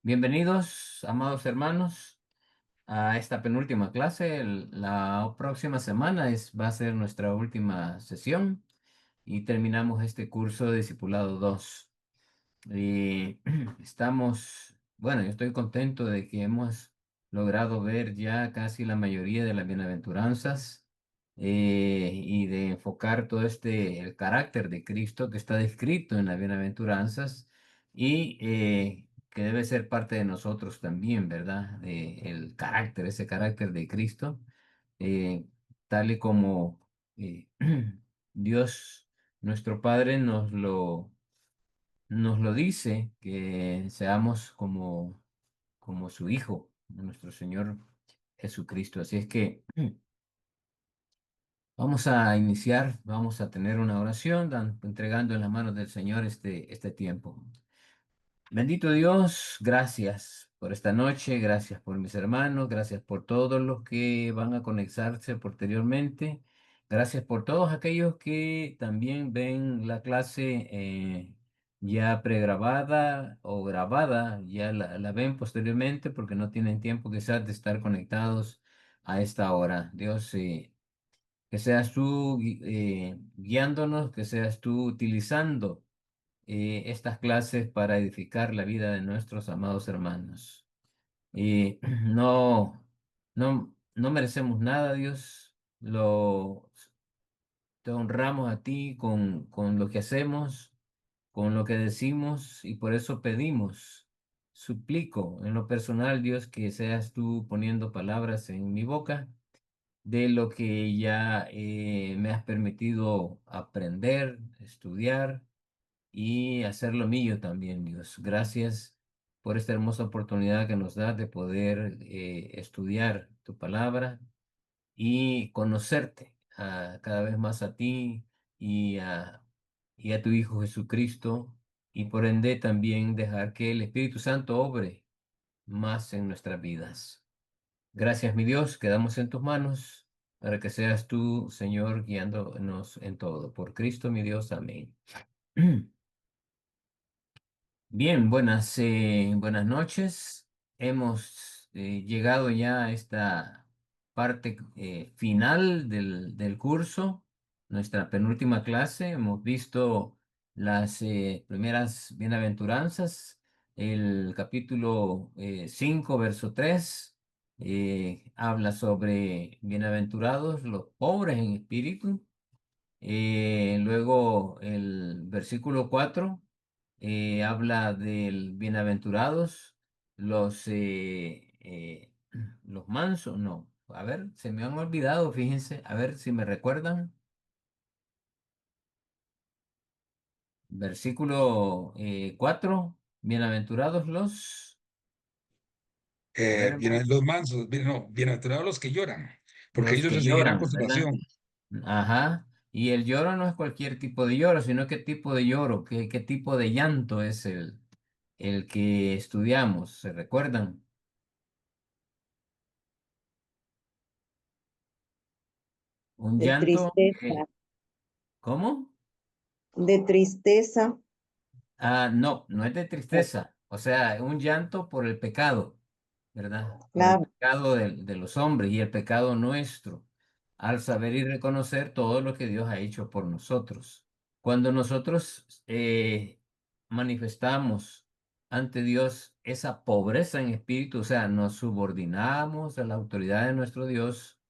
Bienvenidos, amados hermanos, a esta penúltima clase. La próxima semana va a ser nuestra última sesión y terminamos este curso de Discipulado 2. Y bueno, yo estoy contento de que hemos logrado ver ya casi la mayoría de las bienaventuranzas y de enfocar todo el carácter de Cristo que está descrito en las bienaventuranzas y que debe ser parte de nosotros también, ¿verdad? Ese carácter de Cristo, eh, tal y como eh, Dios, nuestro Padre, nos lo dice, que seamos como su Hijo, nuestro Señor Jesucristo. Así es que vamos a iniciar, vamos a tener una oración, entregando en las manos del Señor este tiempo. Bendito Dios, gracias por esta noche, gracias por mis hermanos, gracias por todos los que van a conectarse posteriormente, gracias por todos aquellos que también ven la clase ya pregrabada o grabada, ya la ven posteriormente porque no tienen tiempo quizás de estar conectados a esta hora. Dios, que seas tú guiándonos, que seas tú utilizando estas clases para edificar la vida de nuestros amados hermanos. Y no merecemos nada, Dios. Te honramos a ti con lo que hacemos, con lo que decimos, y por eso pedimos, suplico en lo personal, Dios, que seas tú poniendo palabras en mi boca de lo que ya me has permitido aprender, estudiar y hacer lo mío también, Dios. Gracias por esta hermosa oportunidad que nos das de poder estudiar tu palabra y conocerte cada vez más a ti y a tu Hijo Jesucristo, y por ende también dejar que el Espíritu Santo obre más en nuestras vidas. Gracias, mi Dios, quedamos en tus manos para que seas tú, Señor, guiándonos en todo. Por Cristo, mi Dios, amén. Bien, buenas noches. Hemos llegado ya a esta parte final del curso, nuestra penúltima clase. Hemos visto las primeras bienaventuranzas, el capítulo 5, verso 3, habla sobre bienaventurados los pobres en espíritu. Luego el versículo 4 habla del bienaventurados, los mansos, no. A ver, se me han olvidado, fíjense, a ver si me recuerdan. Versículo 4, bienaventurados a ver, hermano, Los mansos, no, bienaventurados los que lloran, porque los ellos que recibirán lloran, ¿verdad? consolación. Ajá. Y el lloro no es cualquier tipo de lloro, sino qué tipo de lloro, qué tipo de llanto es el que estudiamos, ¿se recuerdan? Un De llanto, tristeza, ¿cómo? de tristeza, No, no es de tristeza, o sea, un llanto por el pecado, ¿verdad? Por el claro, pecado de los hombres y el pecado nuestro, al saber y reconocer todo lo que Dios ha hecho por nosotros. Cuando nosotros manifestamos ante Dios esa pobreza en espíritu, o sea, nos subordinamos a la autoridad de nuestro Dios,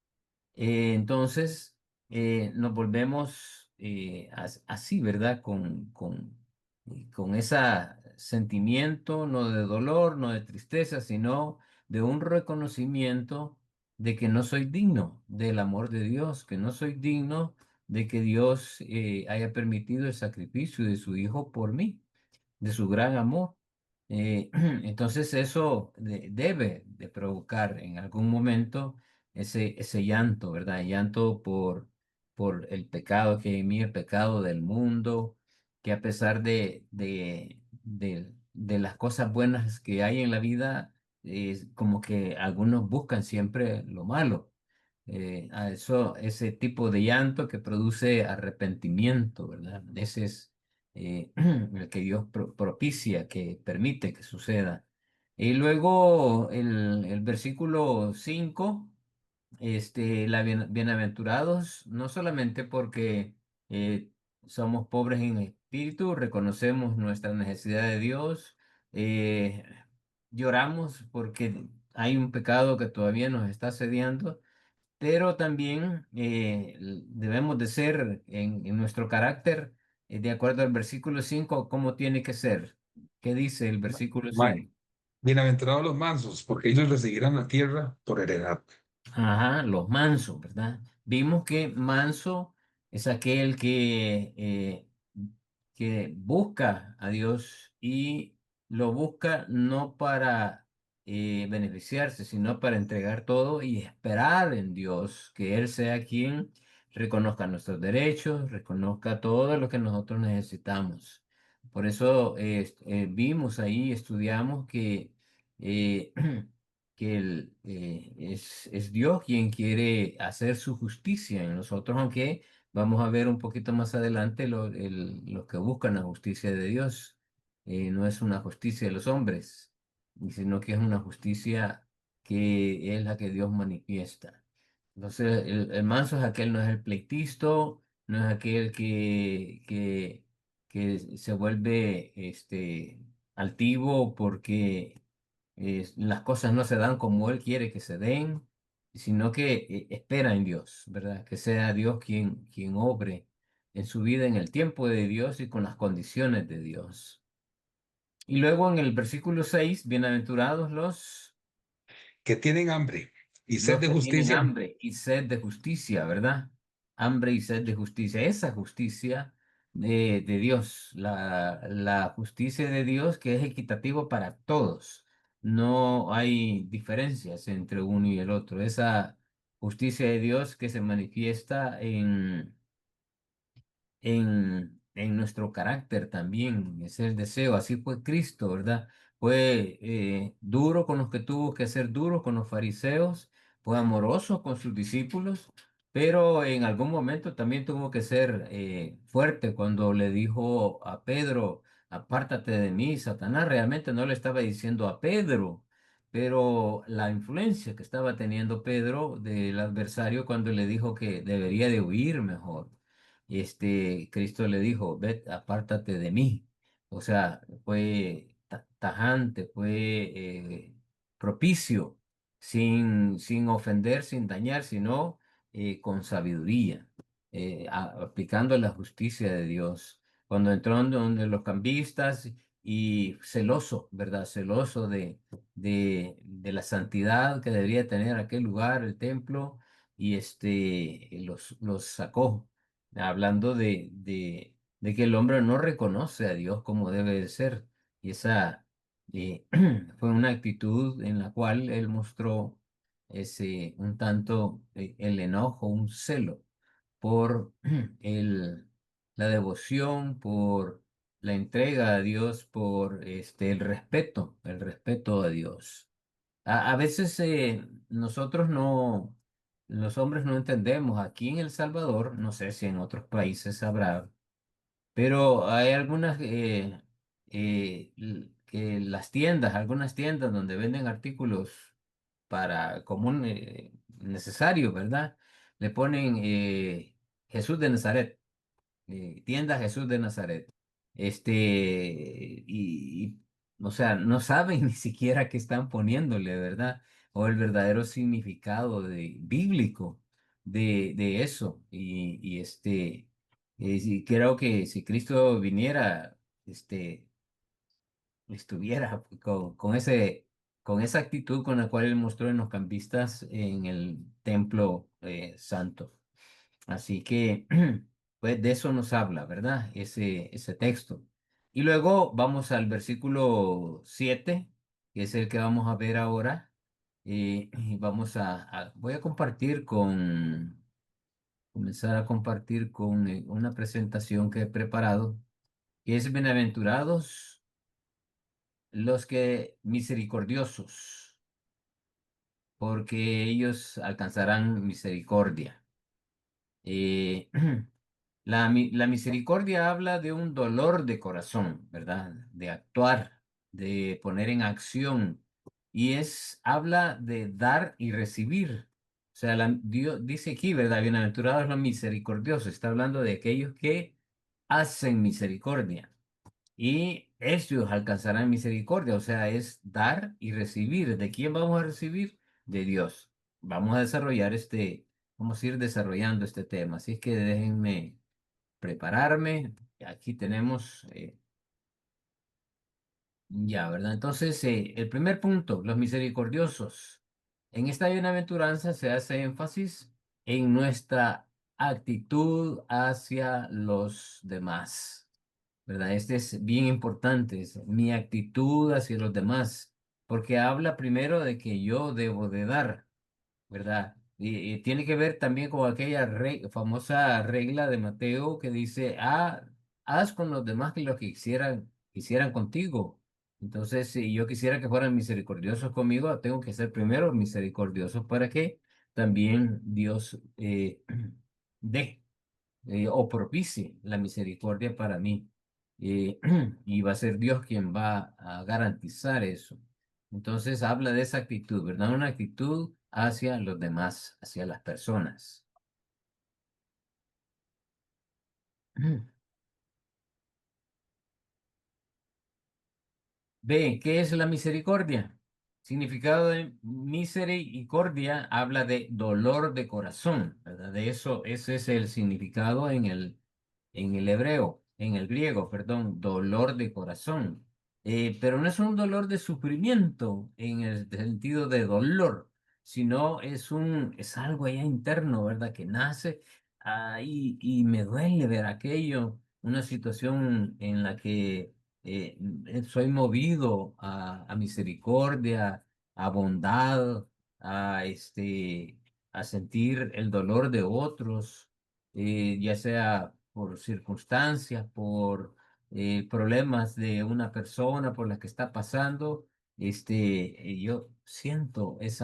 entonces nos volvemos así, ¿verdad? Con ese sentimiento, no de dolor, no de tristeza, sino de un reconocimiento de que no soy digno del amor de Dios, que no soy digno de que Dios haya permitido el sacrificio de su Hijo por mí, de su gran amor. Entonces eso debe de provocar en algún momento ese llanto, ¿verdad? Llanto por el pecado que hay en mí, el pecado del mundo, que a pesar de las cosas buenas que hay en la vida, es como que algunos buscan siempre lo malo. Ese tipo de llanto que produce arrepentimiento, ¿verdad? Ese es el que Dios propicia, que permite que suceda. Y luego el versículo 5, bienaventurados, no solamente porque eh, somos pobres en espíritu, reconocemos nuestra necesidad de Dios, eh, lloramos porque hay un pecado que todavía nos está asediando, pero también debemos de ser en nuestro carácter, de acuerdo al versículo 5 cómo tiene que ser. ¿Qué dice el versículo Mae, 5? bienaventurados los mansos, porque ellos recibirán la tierra por heredad. Ajá, los mansos, ¿verdad? Vimos que manso es aquel que busca a Dios y lo busca no para beneficiarse, sino para entregar todo y esperar en Dios, que Él sea quien reconozca nuestros derechos, reconozca todo lo que nosotros necesitamos. Por eso vimos ahí, estudiamos eh, es Dios quien quiere hacer su justicia en nosotros, aunque vamos a ver un poquito más adelante los que buscan la justicia de Dios. No es una justicia de los hombres, sino que es una justicia que es la que Dios manifiesta. Entonces, el manso es aquel, no es el pleitisto, no es aquel que se vuelve altivo porque las cosas no se dan como Él quiere que se den, sino que espera en Dios, ¿verdad? Que sea Dios quien obre en su vida en el tiempo de Dios y con las condiciones de Dios. Y luego en el versículo 6 bienaventurados Que tienen hambre y sed los de que tienen justicia, hambre y sed de justicia, ¿verdad? Hambre y sed de justicia. Esa justicia de Dios, la justicia de Dios que es equitativo para todos. No hay diferencias entre uno y el otro. Esa justicia de Dios que se manifiesta en nuestro carácter también, es el deseo, así fue Cristo, ¿verdad? Fue duro con los que tuvo que ser duro, con los fariseos, fue amoroso con sus discípulos, pero en algún momento también tuvo que ser fuerte cuando le dijo a Pedro, apártate de mí, Satanás realmente no le estaba diciendo a Pedro. Pero la influencia que estaba teniendo Pedro del adversario cuando le dijo que debería de huir mejor, Cristo le dijo, ve, apártate de mí. O sea, fue tajante, fue propicio, sin ofender, sin dañar, sino con sabiduría, aplicando la justicia de Dios. Cuando entró en donde los cambistas y celoso, ¿verdad? Celoso de la santidad que debería tener aquel lugar, el templo, y los sacó hablando de que el hombre no reconoce a Dios como debe de ser. Y esa eh, fue una actitud en la cual él mostró un tanto el enojo, un celo por la devoción, por la entrega a Dios, por el respeto a Dios. A veces nosotros no, los hombres no entendemos. Aquí en El Salvador, no sé si en otros países habrá, pero hay algunas que las tiendas, algunas tiendas donde venden artículos para común necesario, ¿verdad? Le ponen Jesús de Nazaret, tienda Jesús de Nazaret. O sea, no saben ni siquiera qué están poniéndole, ¿verdad? O el verdadero significado bíblico de eso. Creo que si Cristo viniera, estuviera con esa actitud con la cual él mostró en los campistas en el templo santo. Así que, pues de eso nos habla, ¿verdad? Ese texto. Y luego vamos al versículo 7, que es el que vamos a ver ahora. Y vamos voy a comenzar a compartir con una presentación que he preparado, que es bienaventurados los que misericordiosos, porque ellos alcanzarán misericordia. Eh, la misericordia habla de un dolor de corazón, ¿verdad? De actuar, de poner en acción. y habla de dar y recibir. O sea, Dios dice aquí, ¿verdad? Bienaventurados los misericordiosos. Está hablando de aquellos que hacen misericordia. Y ellos alcanzarán misericordia, o sea, es dar y recibir. ¿De quién vamos a recibir? De Dios. Vamos a vamos a ir desarrollando este tema. Así es que déjenme prepararme. Aquí tenemos, ya, ¿verdad? Entonces, el primer punto, los misericordiosos. En esta bienaventuranza se hace énfasis en nuestra actitud hacia los demás. ¿Verdad? Este es bien importante, es mi actitud hacia los demás, porque habla primero de que yo debo de dar, ¿verdad? Y tiene que ver también con aquella famosa regla de Mateo que dice, haz con los demás que lo que quisieran contigo. Entonces, si yo quisiera que fueran misericordiosos conmigo, tengo que ser primero misericordioso para que también Dios dé o propicie la misericordia para mí. Eh, y va a ser Dios quien va a garantizar eso. Entonces habla de esa actitud, ¿verdad? Una actitud hacia los demás, hacia las personas. B, ¿qué es la misericordia? Significado de misericordia habla de dolor de corazón, ¿verdad? De eso, ese es el significado en el hebreo, en el griego, perdón, dolor de corazón. Pero no es un dolor de sufrimiento en el sentido de dolor, sino es algo allá interno, ¿verdad? Que nace y me duele ver aquello, una situación en la que soy movido a misericordia, a bondad, a sentir el dolor de otros, ya sea por circunstancias, por problemas de una persona por la que está pasando. Yo siento ese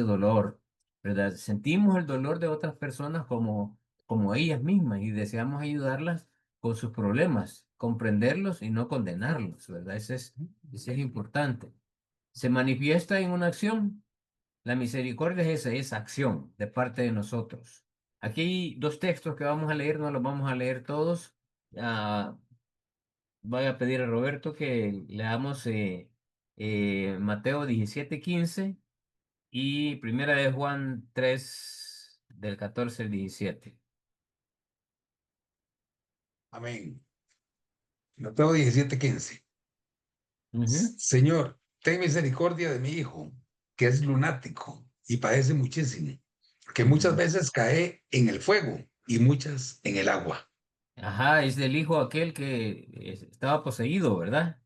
dolor, ¿verdad? Sentimos el dolor de otras personas como ellas mismas y deseamos ayudarlas con sus problemas, comprenderlos y no condenarlos, ¿verdad? Ese es importante. Se manifiesta en una acción. La misericordia es esa acción de parte de nosotros. Aquí hay dos textos que vamos a leer, no los vamos a leer todos. Ah, voy a pedir a Roberto que leamos Mateo 17:15 y Primera de Juan 3 del 14 al 17. Amén. Mateo 17:15. Ujú, Señor, ten misericordia de mi hijo, que es lunático y padece muchísimo, que muchas ujú. veces cae en el fuego y muchas en el agua. Ajá, es del hijo aquel que estaba poseído, ¿verdad?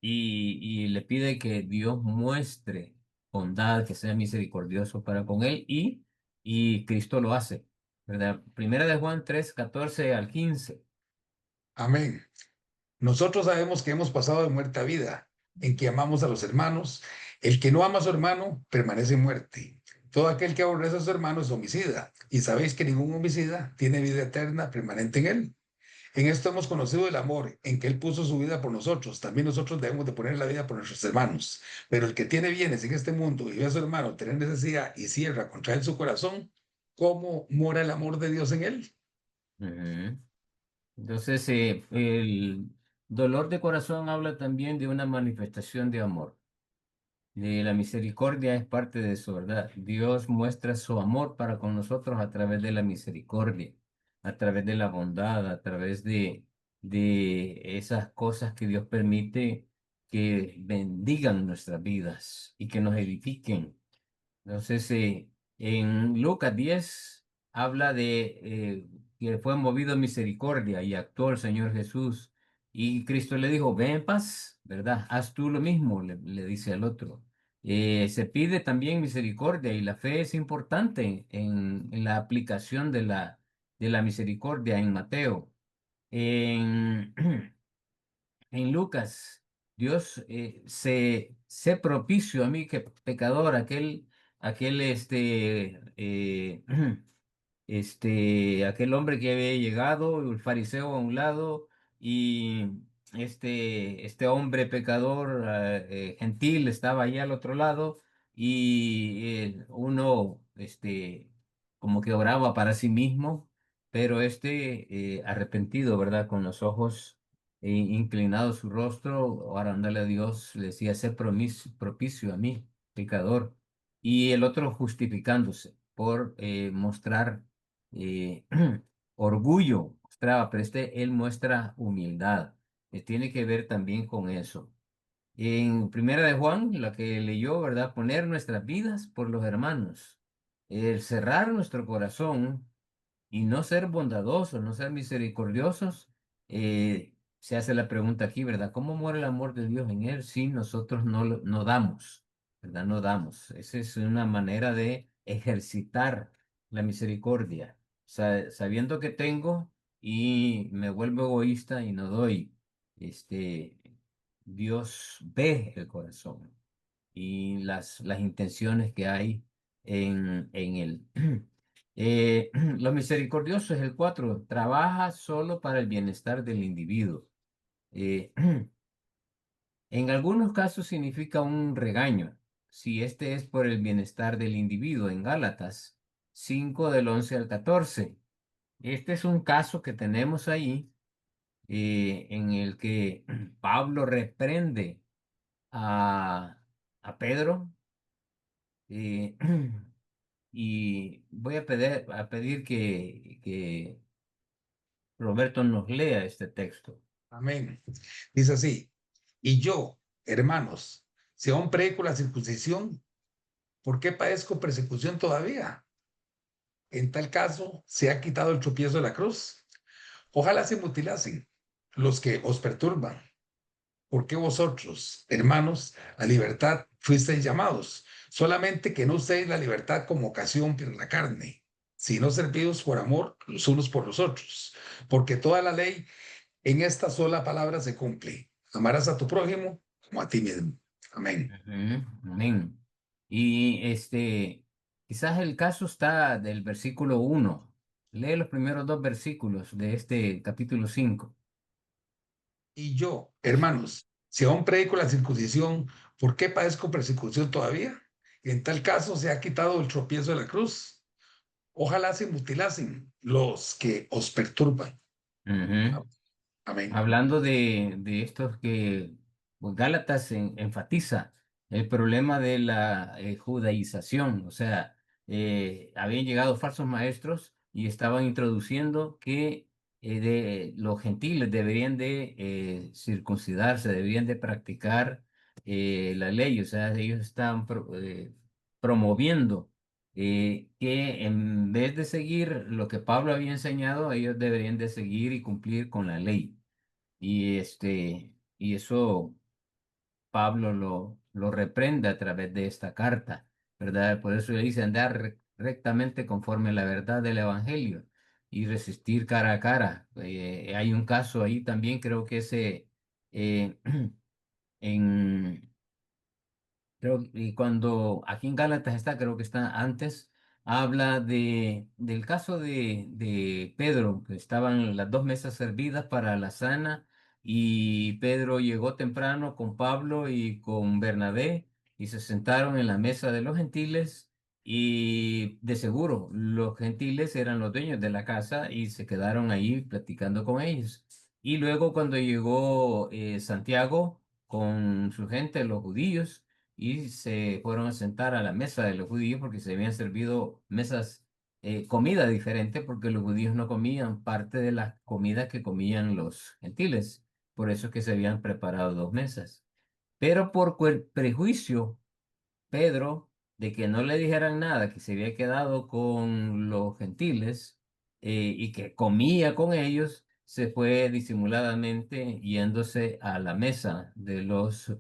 Y le pide que Dios muestre bondad, que sea misericordioso para con él y Cristo lo hace, ¿verdad? Primera de Juan 3 14 al 15. Amén. Nosotros sabemos que hemos pasado de muerte a vida, en que amamos a los hermanos. El que no ama a su hermano permanece en muerte. Todo aquel que aborrece a su hermano es homicida, y sabéis que ningún homicida tiene vida eterna permanente en él. En esto hemos conocido el amor, en que Él puso su vida por nosotros. También nosotros debemos de poner la vida por nuestros hermanos. Pero el que tiene bienes en este mundo y ve a su hermano tener necesidad y cierra contra él su corazón, ¿cómo mora el amor de Dios en él? Ujú. Entonces, el dolor de corazón habla también de una manifestación de amor. La misericordia es parte de eso, ¿verdad? Dios muestra su amor para con nosotros a través de la misericordia, a través de la bondad, a través de esas cosas que Dios permite que bendigan nuestras vidas y que nos edifiquen. Entonces, en Lucas 10 habla de que fue movido en misericordia y actuó el Señor Jesús. Y Cristo le dijo, ven en paz, ¿verdad? Haz tú lo mismo, le dice al otro. Se pide también misericordia y la fe es importante en la aplicación de la misericordia en Mateo. En, en Lucas, Dios sé propicio a mí que pecador, aquel aquel hombre que había llegado, el fariseo a un lado, y este hombre pecador, gentil, estaba ahí al otro lado y uno, como que oraba para sí mismo, pero arrepentido, ¿verdad? Con los ojos inclinados su rostro, orándole a Dios, le decía, ser propicio a mí, pecador. Y el otro justificándose por mostrar eh, orgullo, mostraba, pero él muestra humildad. Tiene que ver también con eso. En Primera de Juan, la que leyó, ¿verdad? Poner nuestras vidas por los hermanos. El cerrar nuestro corazón y no ser bondadosos, no ser misericordiosos, se hace la pregunta aquí, ¿verdad? ¿Cómo muere el amor de Dios en él si nosotros no damos, ¿verdad? No damos. Esa es una manera de ejercitar la misericordia, sabiendo que tengo y me vuelvo egoísta y no doy. Este, Dios ve el corazón y las intenciones que hay en él. Lo misericordioso es el 4. Trabaja solo para el bienestar del individuo. Eh, en algunos casos significa un regaño, si este es por el bienestar del individuo, en Gálatas 5 del 11 al 14. Este es un caso que tenemos ahí en el que Pablo reprende a, a Pedro. eh, y voy a pedir que Roberto nos lea este texto. Amén. Dice así, y yo, hermanos, si aún predico la circuncisión, ¿por qué padezco persecución todavía? En tal caso, se ha quitado el tropiezo de la cruz. Ojalá se mutilasen los que os perturban, porque vosotros, hermanos, a libertad fuisteis llamados, solamente que no uséis la libertad como ocasión para la carne, sino servidos por amor los unos por los otros, porque toda la ley en esta sola palabra se cumple. Amarás a tu prójimo como a ti mismo. Amén. Ujú, amén. Y quizás el caso está del versículo 1. Lee los primeros dos versículos de este capítulo 5. Y yo, hermanos, si aún predico la circuncisión, ¿por qué padezco persecución todavía? En tal caso se ha quitado el tropiezo de la cruz. Ojalá se mutilasen los que os perturban. Amén. Hablando de estos que pues, Gálatas enfatiza el problema de la judaización, o sea, habían llegado falsos maestros y estaban introduciendo que los gentiles deberían de circuncidarse, deberían de practicar la ley, o sea, ellos estaban promoviendo que en vez de seguir lo que Pablo había enseñado, ellos deberían de seguir y cumplir con la ley. Y eso Pablo lo reprende a través de esta carta, ¿verdad? Por eso le dice andar rectamente conforme a la verdad del Evangelio y resistir cara a cara. Hay un caso ahí también, creo que eh, en y cuando aquí en Gálatas está, creo que está antes, habla del caso de Pedro, que estaban las dos mesas servidas para la cena y Pedro llegó temprano con Pablo y con Bernabé y se sentaron en la mesa de los gentiles y de seguro los gentiles eran los dueños de la casa y se quedaron ahí platicando con ellos. Y luego cuando llegó Santiago con su gente, los judíos, y se fueron a sentar a la mesa de los judíos porque se habían servido comida diferente porque los judíos no comían parte de la comida que comían los gentiles. Por eso es que se habían preparado dos mesas. Pero por prejuicio, Pedro, de que no le dijeran nada, que se había quedado con los gentiles y que comía con ellos, se fue disimuladamente yéndose a la mesa de los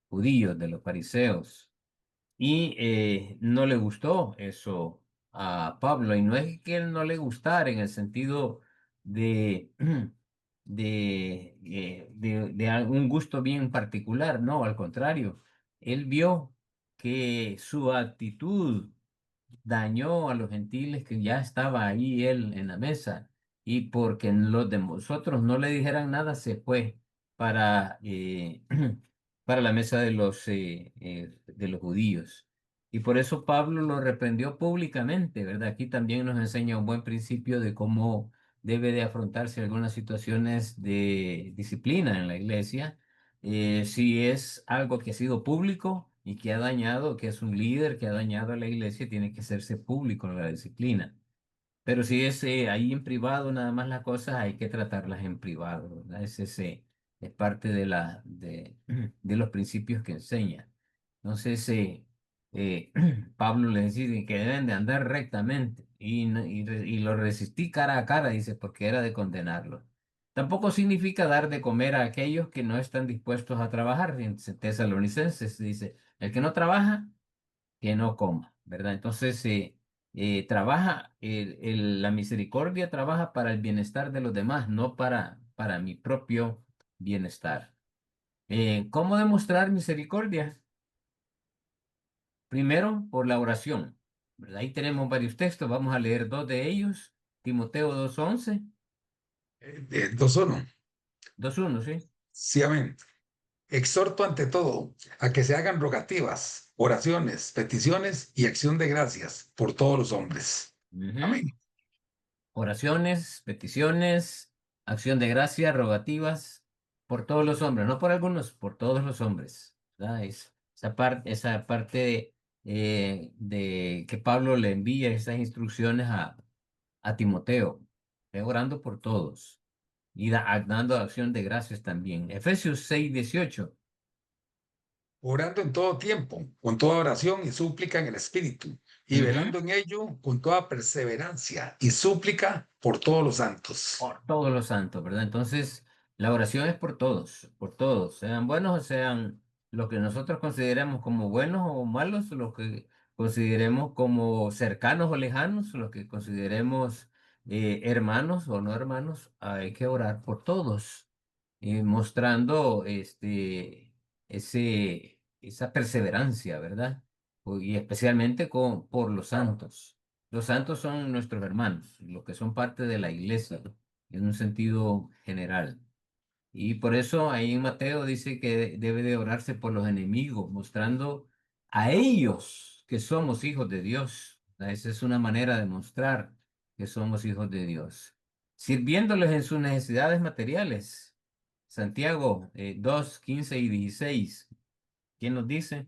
judíos, de los fariseos. Y no le gustó eso a Pablo. Y no es que él no le gustara en el sentido de, de algún gusto bien particular. No, al contrario. Él vio que su actitud dañó a los gentiles que ya estaba ahí él en la mesa. y porque los de nosotros no le dijeran nada, se fue para, para la mesa de los judíos. Y por eso Pablo lo reprendió públicamente, ¿verdad? Aquí también nos enseña un buen principio de cómo debe de afrontarse algunas situaciones de disciplina en la iglesia. Si es algo que ha sido público y que ha dañado, que es un líder que ha dañado a la iglesia, tiene que hacerse público la disciplina. Pero si es ahí en privado, nada más las cosas hay que tratarlas en privado, ¿verdad? Es parte de los principios que enseña. Entonces, Pablo les dice que deben de andar rectamente y lo resistí cara a cara, dice, porque era de condenarlo. Tampoco significa dar de comer a aquellos que no están dispuestos a trabajar. En Tesalonicenses dice, el que no trabaja, que no coma, ¿verdad? Entonces, trabaja, la misericordia trabaja para el bienestar de los demás, no para mi propio bienestar. ¿Cómo demostrar misericordia? Primero, por la oración, ¿verdad? Ahí tenemos varios textos, vamos a leer dos de ellos. Timoteo 2:11, 2:1. 2:1, ¿sí? Sí, amén. Exhorto ante todo a que se hagan rogativas, oraciones, peticiones y acción de gracias por todos los hombres. Ujú. Amén. Oraciones, peticiones, acción de gracia, rogativas, por todos los hombres, no por algunos, por todos los hombres, ¿verdad? Esa parte de que Pablo le envía esas instrucciones a Timoteo, orando por todos y dando acción de gracias también. Efesios 6:18. Orando en todo tiempo, con toda oración y súplica en el Espíritu, y velando en ello con toda perseverancia y súplica por todos los santos. Por todos los santos, ¿verdad? Entonces, la oración es por todos, sean buenos o sean los que nosotros consideremos como buenos o malos, los que consideremos como cercanos o lejanos, los que consideremos hermanos o no hermanos, hay que orar por todos, mostrando esa perseverancia, ¿verdad? Y especialmente por los santos. Los santos son nuestros hermanos, los que son parte de la iglesia en un sentido general. Y por eso ahí en Mateo dice que debe de orarse por los enemigos, mostrando a ellos que somos hijos de Dios. Esa es una manera de mostrar que somos hijos de Dios. Sirviéndoles en sus necesidades materiales. Santiago 2:15 y 16. ¿Quién nos dice?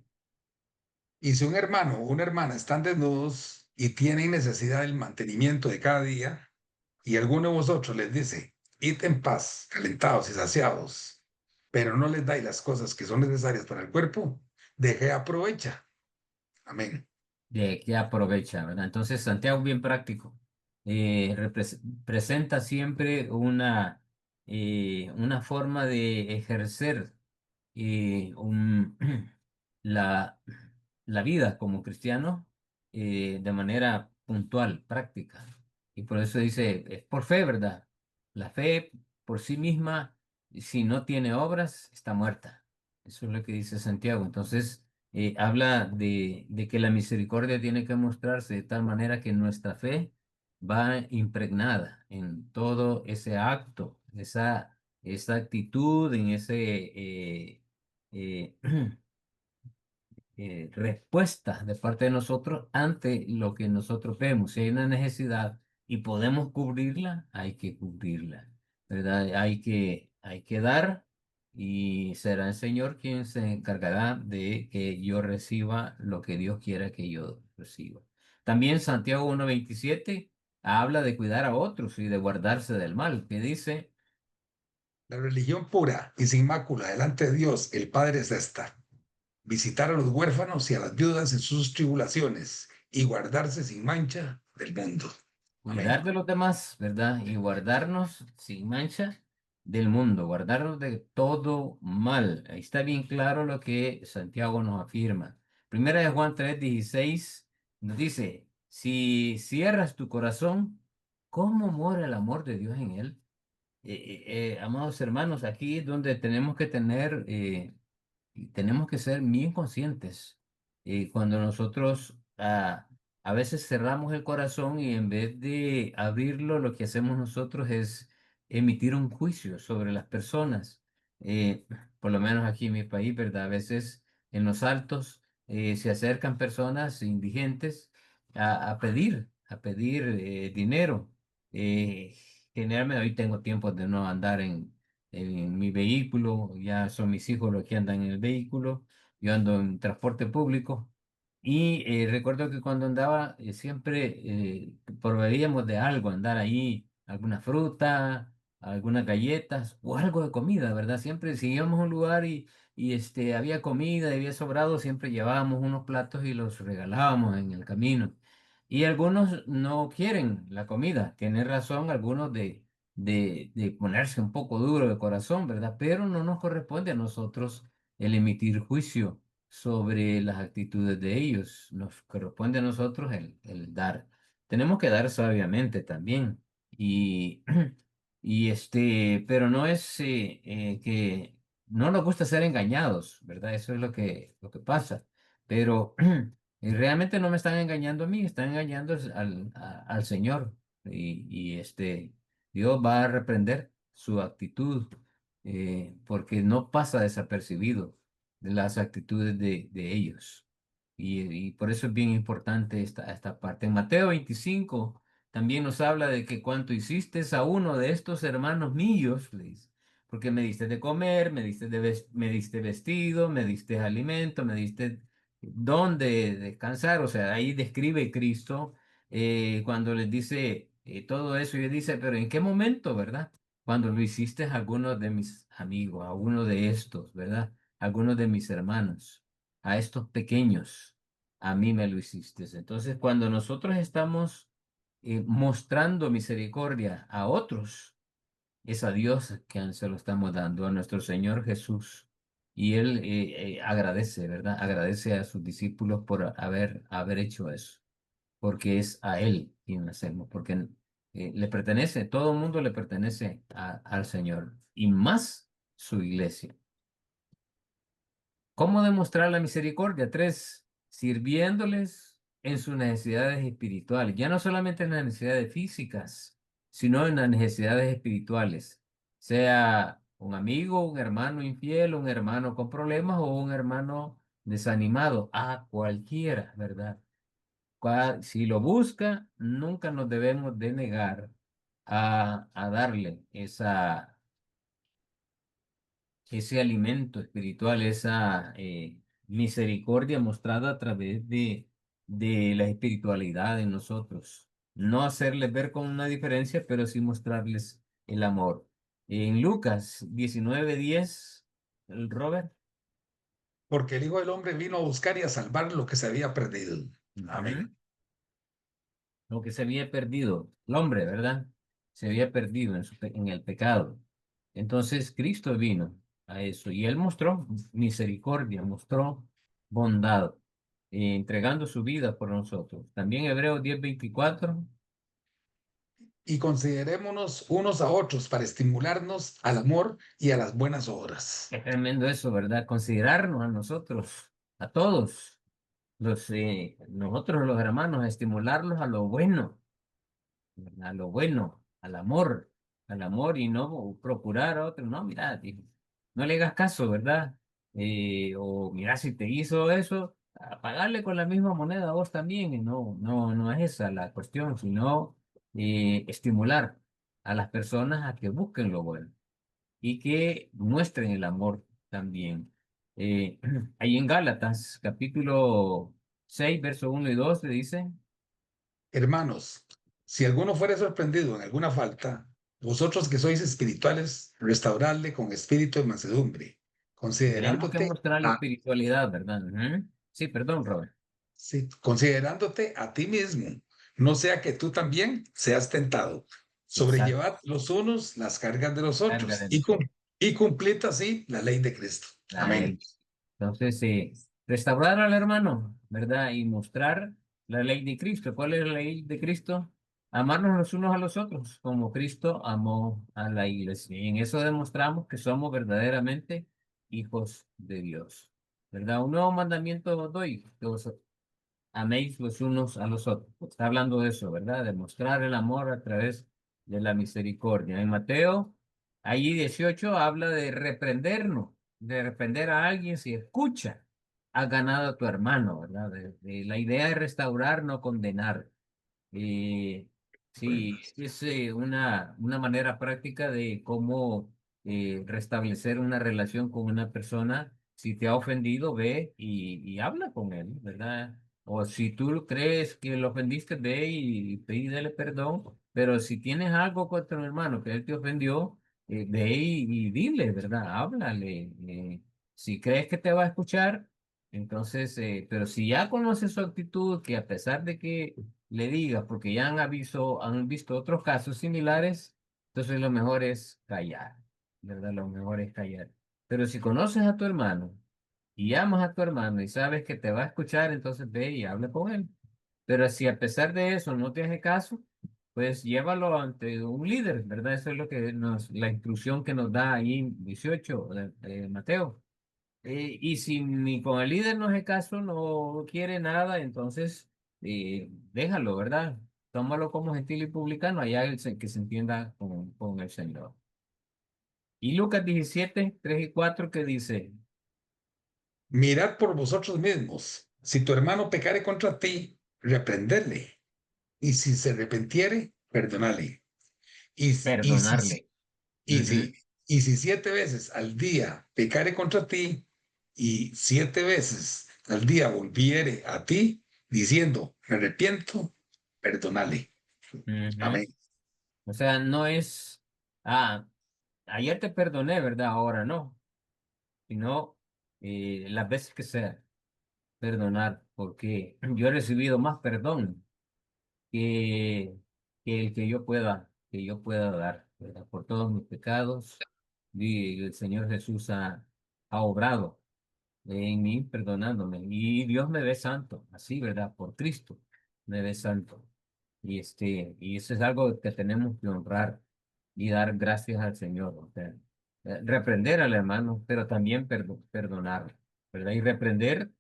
Y si un hermano o una hermana están desnudos y tienen necesidad del mantenimiento de cada día, y alguno de vosotros les dice, id en paz, calentados y saciados, pero no les dais las cosas que son necesarias para el cuerpo, deje aprovecha. Amén. De que aprovecha, ¿verdad? Entonces, Santiago, bien práctico, presenta siempre una forma de ejercer eh, un- la, la vida como cristiano de manera puntual, práctica. Y por eso dice, es por fe, ¿verdad? La fe por sí misma, si no tiene obras, está muerta. Eso es lo que dice Santiago. Entonces, habla de que la misericordia tiene que mostrarse de tal manera que nuestra fe va impregnada en todo ese acto, esa actitud, en ese eh, respuesta de parte de nosotros ante lo que nosotros vemos. Si hay una necesidad y podemos cubrirla, hay que cubrirla, ¿verdad? Hay que dar y será el Señor quien se encargará de que yo reciba lo que Dios quiera que yo reciba. También Santiago 1:27 habla de cuidar a otros y de guardarse del mal, que dice, La religión pura y sin mácula delante de Dios, el Padre, es esta: visitar a los huérfanos y a las viudas en sus tribulaciones y guardarse sin mancha del mundo. cuidar Amén. de los demás, ¿verdad? Y guardarnos sin mancha del mundo, guardarnos de todo mal. Ahí está bien claro lo que Santiago nos afirma. Primera de Juan 3:16 nos dice, si cierras tu corazón, ¿cómo mora el amor de Dios en él? Amados hermanos, aquí es donde tenemos que ser bien conscientes cuando nosotros a veces cerramos el corazón y en vez de abrirlo, lo que hacemos nosotros es emitir un juicio sobre las personas. Eh, por lo menos aquí en mi país, ¿verdad? A veces en los altos se acercan personas indigentes a pedir dinero. Eh, Generalmente hoy tengo tiempo de no andar en mi vehículo, ya son mis hijos los que andan en el vehículo, yo ando en transporte público. Y recuerdo que cuando andaba siempre proveíamos de algo, andar ahí, alguna fruta, algunas galletas o algo de comida, ¿verdad? Siempre si íbamos a un lugar y había comida, y había sobrado, siempre llevábamos unos platos y los regalábamos en el camino. Y algunos no quieren la comida, tienen razón algunos de ponerse un poco duro de corazón, ¿verdad? Pero no nos corresponde a nosotros el emitir juicio sobre las actitudes de ellos. Nos corresponde a nosotros el dar. Tenemos que dar sabiamente también. Y, pero no es que no nos gusta ser engañados, ¿verdad? Eso es lo que pasa. Pero realmente no me están engañando a mí, están engañando al Señor. Dios va a reprender su actitud porque no pasa desapercibido de las actitudes de ellos. Y por eso es bien importante esta parte. En Mateo 25 también nos habla de que cuanto hiciste a uno de estos hermanos míos, le dice, porque me diste de comer, me diste vestido, me diste alimento, me diste dónde descansar. O sea, ahí describe Cristo cuando les dice todo eso y les dice, pero ¿en qué momento, verdad? Cuando lo hiciste a algunos de mis amigos, a uno de estos, ¿verdad? Algunos de mis hermanos, a estos pequeños, a mí me lo hiciste. Entonces, cuando nosotros estamos mostrando misericordia a otros, es a Dios que se lo estamos dando, a nuestro Señor Jesús. Y Él agradece, ¿verdad? Agradece a sus discípulos por haber hecho eso, porque es a Él quien hacemos, porque le pertenece, todo el mundo le pertenece al Señor, y más su iglesia. ¿Cómo demostrar la misericordia? Tres, sirviéndoles en sus necesidades espirituales, ya no solamente en las necesidades físicas, sino en las necesidades espirituales, sea un amigo, un hermano infiel, un hermano con problemas o un hermano desanimado, a cualquiera, ¿verdad? Si lo busca, nunca nos debemos de negar a darle ese alimento espiritual, esa misericordia mostrada a través de la espiritualidad en nosotros. No hacerles ver con una diferencia, pero sí mostrarles el amor. En Lucas 19:10, el Robert. Porque el Hijo del Hombre vino a buscar y a salvar lo que se había perdido. Ujú. Amén. Lo que se había perdido, el hombre, ¿verdad? Se había perdido en el pecado. Entonces Cristo vino a eso y Él mostró misericordia, mostró bondad, entregando su vida por nosotros. También Hebreos 10:24, Y considerémonos unos a otros para estimularnos al amor y a las buenas obras. es tremendo eso, ¿verdad? Considerarnos a nosotros, a todos, nosotros los hermanos, estimularlos a lo bueno, ¿verdad? A lo bueno, al amor y no procurar a otro, no, mira, no le hagas caso, ¿verdad? O mira, si te hizo eso, a pagarle con la misma moneda a vos también, y no, no, no es esa la cuestión, sino estimular a las personas a que busquen lo bueno y que muestren el amor también. Eh, Ahí en Gálatas, capítulo 6 verso 1 y 2 le dice, Hermanos, si alguno fuere sorprendido en alguna falta, vosotros que sois espirituales, restauradle con espíritu de mansedumbre, tenemos que considerándote mostrar la a, espiritualidad, ¿verdad? Ujú. Sí, perdón, Robert. sí, considerándote a ti mismo, no sea que tú también seas tentado. Exacto. Sobrellevad los unos las cargas de los Carga otros de nosotros, y cumplid así la ley de Cristo. la Amén. ley. Entonces, restaurar al hermano, ¿verdad? Y mostrar la ley de Cristo. ¿Cuál es la ley de Cristo? Amarnos los unos a los otros, como Cristo amó a la iglesia. Y en eso demostramos que somos verdaderamente hijos de Dios. ¿Verdad? Un nuevo mandamiento os doy, améis los unos a los otros. Está hablando de eso, ¿verdad? De mostrar el amor a través de la misericordia. En Mateo, allí 18 habla de reprendernos, de reprender a alguien si escucha, has ganado a tu hermano, ¿verdad? La idea es restaurar, no condenar. Eh, sí, es una manera práctica de cómo restablecer una relación con una persona. Si te ha ofendido, ve y habla con él, ¿verdad? O si tú crees que lo ofendiste, ve y pídele perdón. Pero si tienes algo contra un hermano que él te ofendió, ve y dile, ¿verdad? Háblale. Si crees que te va a escuchar, entonces, pero si ya conoces su actitud, que a pesar de que le digas, porque ya han visto otros casos similares, entonces lo mejor es callar, ¿verdad? Lo mejor es callar. Pero si conoces a tu hermano y amas a tu hermano y sabes que te va a escuchar, entonces ve y habla con él. Pero si a pesar de eso no te hace caso, pues llévalo ante un líder, ¿verdad? Eso es lo que la instrucción que nos da ahí 18 de Mateo. Y si ni con el líder no hace caso, no quiere nada, entonces déjalo, ¿verdad? Tómalo como gentil y publicano, allá que se entienda con el Señor. Y Lucas 17 3 y 4 que dice, Mirad por vosotros mismos. Si tu hermano pecare contra ti, reprenderle. Y si se arrepintiere, perdonale. Y, y si, perdonarle. y Ujú, si, y si 7 veces al día pecare contra ti, y 7 veces al día volviere a ti, diciendo, me arrepiento, perdonale. ujú. Amén. O sea, no es, ah, ayer te perdoné, ¿verdad? Ahora no, sino las veces que sea, perdonar, porque yo he recibido más perdón que, que el que yo pueda dar, ¿verdad? Por todos mis pecados, y el Señor Jesús ha obrado en mí, perdonándome. Y Dios me ve santo, así, ¿verdad? Por Cristo me ve santo. Y eso es algo que tenemos que honrar y dar gracias al Señor. O sea, reprender al hermano, pero también perdonar, ¿verdad? Y reprender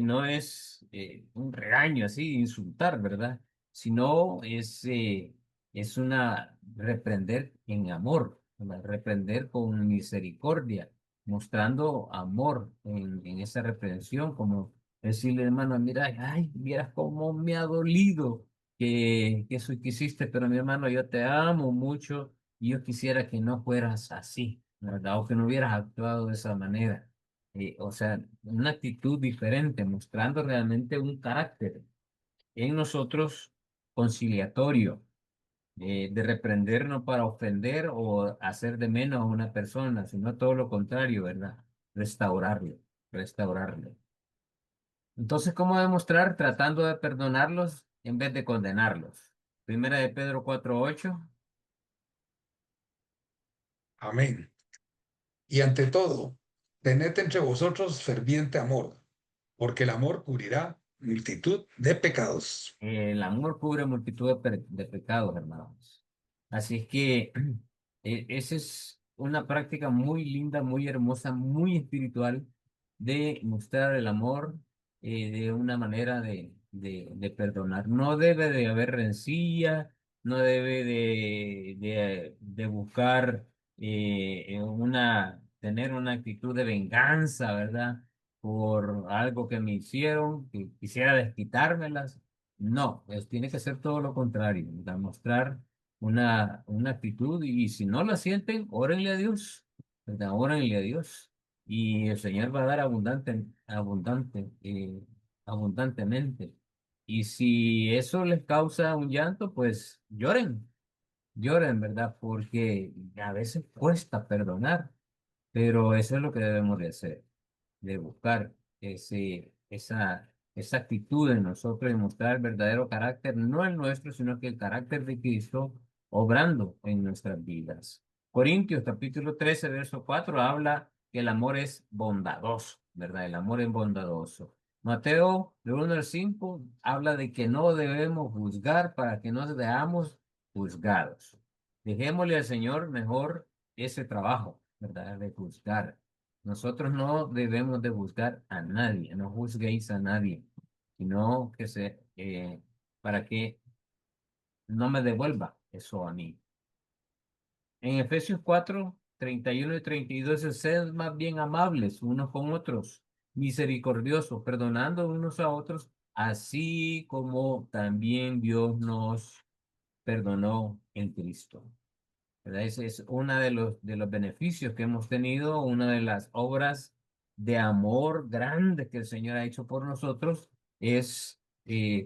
no es un regaño así, insultar, ¿verdad? Sino es una reprender en amor, ¿verdad? Reprender con misericordia, mostrando amor en esa reprensión, como decirle, hermano, mira, ay, vieras cómo me ha dolido que eso quisiste, pero mi hermano, yo te amo mucho y yo quisiera que no fueras así, ¿verdad? O que no hubieras actuado de esa manera. O sea, una actitud diferente, mostrando realmente un carácter en nosotros conciliatorio, de reprender no para ofender o hacer de menos a una persona, sino todo lo contrario, ¿verdad? Restaurarlo, restaurarlo. Entonces, ¿cómo demostrar? Tratando de perdonarlos en vez de condenarlos. Primera de Pedro 4:8. Amén. Y ante todo, tened entre vosotros ferviente amor, porque el amor cubrirá multitud de pecados. El amor cubre multitud de pecados, hermanos. Así es que esa es una práctica muy linda, muy hermosa, muy espiritual de mostrar el amor de una manera de perdonar. No debe de haber rencilla, no debe de buscar tener una actitud de venganza, ¿verdad? Por algo que me hicieron, que quisiera desquitármelas. No, tiene que ser todo lo contrario, demostrar una actitud y si no la sienten, órenle a Dios, ¿verdad? Órenle a Dios y el Señor va a dar abundantemente. Y si eso les causa un llanto, pues lloren, lloren, ¿verdad? Porque a veces cuesta perdonar, pero eso es lo que debemos de hacer, de buscar esa actitud en nosotros y mostrar el verdadero carácter, no el nuestro, sino que el carácter de Cristo obrando en nuestras vidas. Corintios capítulo 13 verso 4 habla que el amor es bondadoso, ¿verdad? El amor es bondadoso. Mateo de 1 al 5 habla de que no debemos juzgar para que no seamos juzgados. Dejémosle al Señor mejor ese trabajo, ¿verdad? De juzgar. Nosotros no debemos de juzgar a nadie, no juzguéis a nadie. sino para que no me devuelva eso a mí. En Efesios 4, 31 y 32, dice, sed más bien amables unos con otros, misericordiosos, perdonando unos a otros, así como también Dios nos perdonó en Cristo. ¿Verdad? Ese es uno de los beneficios que hemos tenido, una de las obras de amor grandes que el Señor ha hecho por nosotros es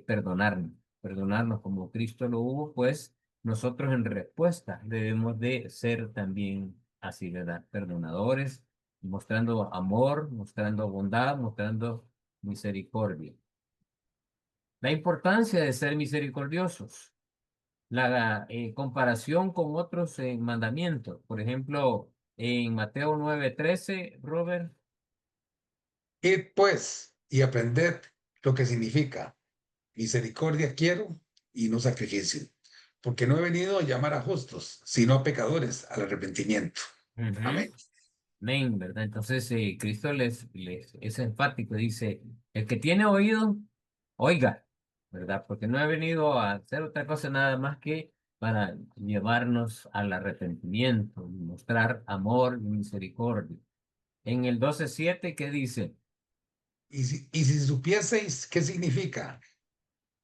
perdonarnos como Cristo lo hubo, pues nosotros en respuesta debemos de ser también así, ¿verdad? Perdonadores, mostrando amor, mostrando bondad, mostrando misericordia. La importancia de ser misericordiosos, la comparación con otros mandamientos. Por ejemplo, en Mateo 9:13, Robert. Id pues y aprended lo que significa misericordia quiero y no sacrificio, porque no he venido a llamar a justos, sino a pecadores al arrepentimiento. Ujú. Amén. Amén, ¿verdad? Entonces, Cristo les es enfático, dice, el que tiene oído, oiga, ¿verdad? Porque no he venido a hacer otra cosa nada más que para llevarnos al arrepentimiento, mostrar amor y misericordia. En el 12:7, ¿qué dice? Y si supieseis qué significa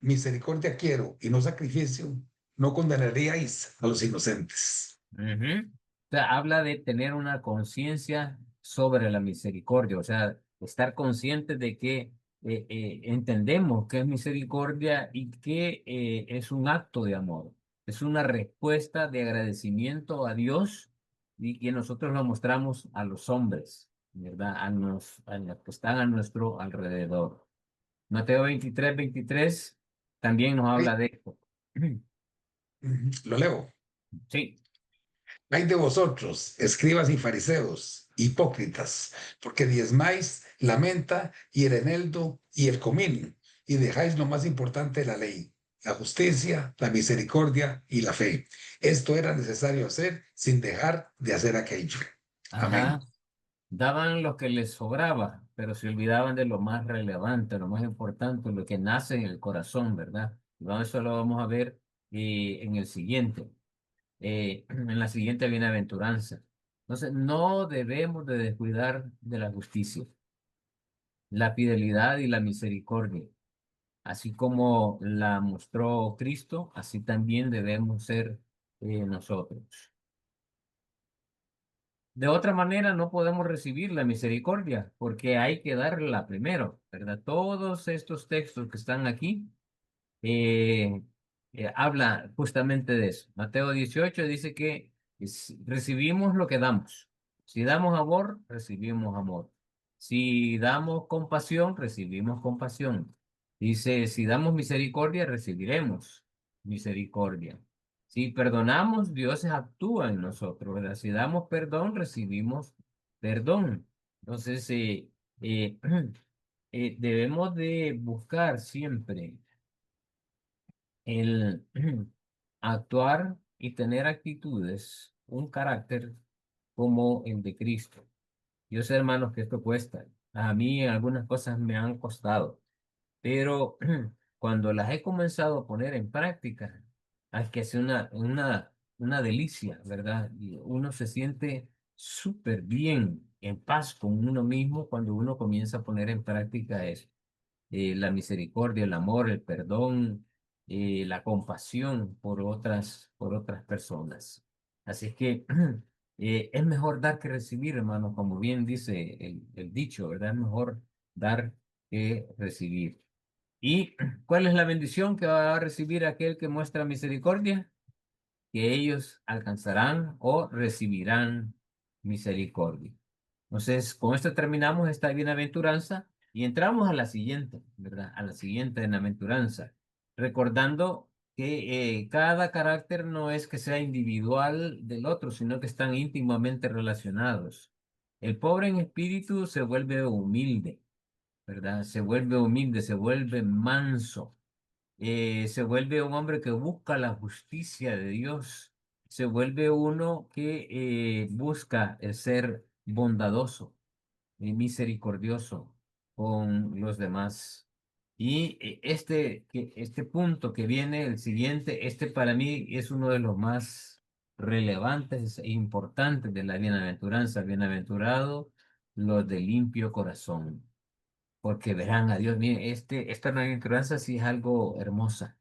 misericordia quiero y no sacrificio, no condenaríais a los inocentes. Ujú. O sea, habla de tener una conciencia sobre la misericordia, o sea, estar conscientes de que entendemos que es misericordia y que es un acto de amor, es una respuesta de agradecimiento a Dios y que nosotros lo mostramos a los hombres, ¿verdad? A los que están a nuestro alrededor. Mateo 23:23 también nos Ay, habla de esto. lo leo. Sí. Hay de vosotros, escribas y fariseos, hipócritas, porque diezmáis la menta y el eneldo y el comino, y dejáis lo más importante de la ley, la justicia, la misericordia y la fe. Esto era necesario hacer sin dejar de hacer aquello. Ajá. Amén. Daban lo que les sobraba, pero se olvidaban de lo más relevante, lo más importante, lo que nace en el corazón, ¿verdad? Eso lo vamos a ver en el siguiente, en la siguiente bienaventuranza. Entonces, no debemos de descuidar de la justicia, la fidelidad y la misericordia. Así como la mostró Cristo, así también debemos ser nosotros. De otra manera, no podemos recibir la misericordia, porque hay que darla primero, ¿verdad? Todos estos textos que están aquí eh, habla justamente de eso. Mateo 18 dice que recibimos lo que damos. Si damos amor, recibimos amor. Si damos compasión, recibimos compasión. Dice, si damos misericordia, recibiremos misericordia. Si perdonamos, Dios actúa en nosotros, ¿verdad? Si damos perdón, recibimos perdón. Entonces, eh, debemos de buscar siempre el actuar y tener actitudes, un carácter como el de Cristo. Yo sé, hermanos, que esto cuesta. A mí algunas cosas me han costado, pero cuando las he comenzado a poner en práctica, es que es una delicia, ¿verdad? Y uno se siente súper bien, en paz con uno mismo cuando uno comienza a poner en práctica eso, la misericordia, el amor, el perdón, la compasión por otras personas. Así es que es mejor dar que recibir, hermano, como bien dice el dicho, ¿verdad? Es mejor dar que recibir. ¿Y cuál es la bendición que va a recibir aquel que muestra misericordia? Que ellos alcanzarán o recibirán misericordia. Entonces, con esto terminamos esta bienaventuranza y entramos a la siguiente, ¿verdad? A la siguiente bienaventuranza, recordando que cada carácter no es que sea individual del otro, sino que están íntimamente relacionados. El pobre en espíritu se vuelve humilde, ¿verdad? Se vuelve humilde, se vuelve manso, se vuelve un hombre que busca la justicia de Dios, se vuelve uno que busca el ser bondadoso y misericordioso con los demás. Y este punto que viene, el siguiente, este para mí es uno de los más relevantes e importantes de la bienaventuranza. Bienaventurado los de limpio corazón, porque verán a Dios. Miren, esta bienaventuranza sí es algo hermosa,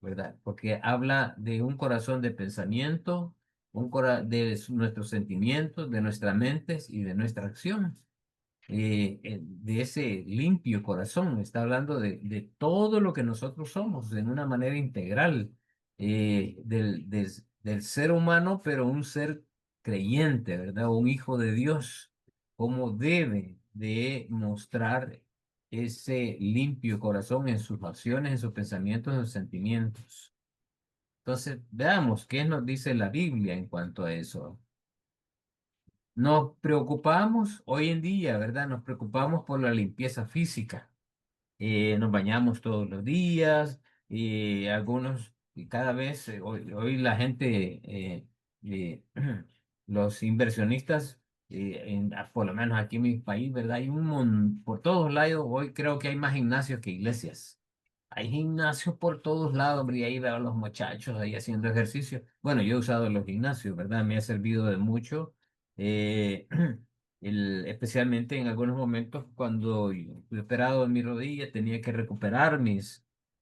¿verdad? Porque habla de un corazón de pensamiento, nuestros sentimientos, de nuestras mentes y de nuestra acción, de ese limpio corazón. Está hablando de todo lo que nosotros somos en una manera integral, del ser humano, pero un ser creyente, ¿verdad? Un hijo de Dios, cómo debe de mostrar ese limpio corazón en sus acciones, en sus pensamientos, en sus sentimientos. Entonces, veamos qué nos dice la Biblia en cuanto a eso. Nos preocupamos hoy en día, ¿verdad? Nos preocupamos por la limpieza física. Nos bañamos todos los días y algunos, y cada vez, hoy la gente, eh, los inversionistas, por lo menos aquí en mi país, ¿verdad? Hay por todos lados, hoy creo que hay más gimnasios que iglesias. Hay gimnasios por todos lados, hombre, y ahí veo a los muchachos ahí haciendo ejercicio. Bueno, yo he usado los gimnasios, ¿verdad? Me ha servido de mucho. eh, Especialmente en algunos momentos cuando yo fui operado en mi rodilla, tenía que recuperar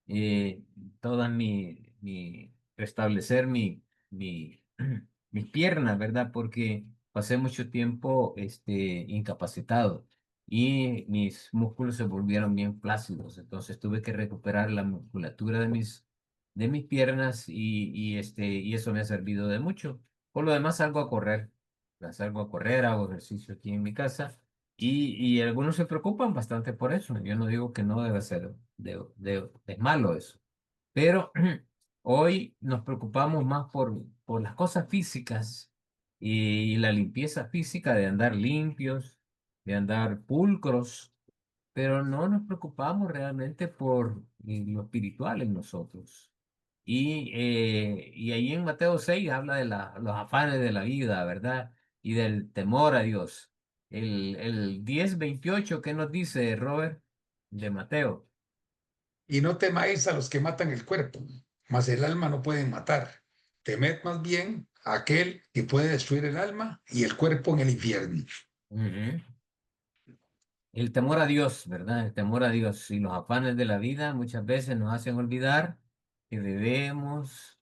eh, todas restablecer mi, mis piernas, ¿verdad? Porque pasé mucho tiempo incapacitado y mis músculos se volvieron bien flácidos, entonces tuve que recuperar la musculatura de mis piernas y eso me ha servido de mucho. Por lo demás, salgo a correr. Salgo a correr, hago ejercicio aquí en mi casa y algunos se preocupan bastante por eso. Yo no digo que no debe ser es malo eso, pero hoy nos preocupamos más por las cosas físicas y la limpieza física de andar limpios, de andar pulcros, pero no nos preocupamos realmente por lo espiritual en nosotros. Y ahí en Mateo 6 habla de los afanes de la vida, ¿verdad? Y del temor a Dios. El 10:28, ¿qué nos dice Robert de Mateo? Y no temáis a los que matan el cuerpo, mas el alma no pueden matar. Temed más bien a aquel que puede destruir el alma y el cuerpo en el infierno. Ujú. El temor a Dios, ¿verdad? El temor a Dios y los afanes de la vida muchas veces nos hacen olvidar que debemos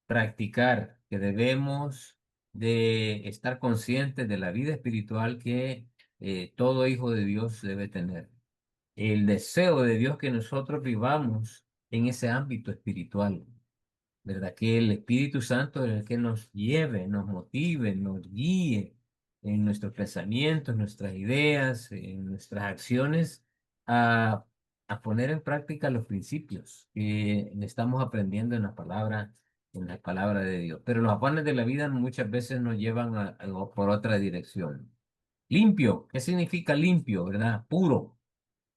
practicar, que debemos de estar conscientes de la vida espiritual que todo hijo de Dios debe tener. El deseo de Dios que nosotros vivamos en ese ámbito espiritual, ¿verdad? Que el Espíritu Santo es el que nos lleve, nos motive, nos guíe en nuestros pensamientos, nuestras ideas, en nuestras acciones, a, a poner en práctica los principios que estamos aprendiendo en la palabra de Dios. Pero los afanes de la vida muchas veces nos llevan por otra dirección. Limpio, ¿qué significa limpio, verdad? Puro,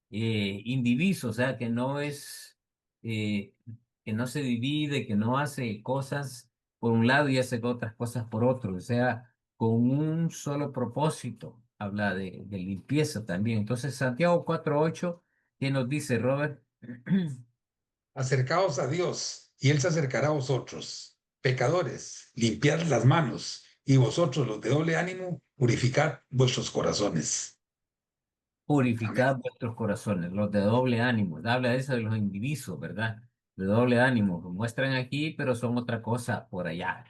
indiviso, o sea, eh, que no se divide, que no hace cosas por un lado y hace otras cosas por otro, o sea, con un solo propósito. Habla de limpieza también. Entonces, Santiago 4:8, ¿qué nos dice, Robert? Acercaos a Dios y Él se acercará a vosotros. Pecadores, limpiad las manos y vosotros los de doble ánimo, purificad vuestros corazones. Amén. Purificad vuestros corazones, los de doble ánimo. Habla de eso de los indivisos, ¿verdad? De doble ánimo. Lo muestran aquí, pero son otra cosa por allá.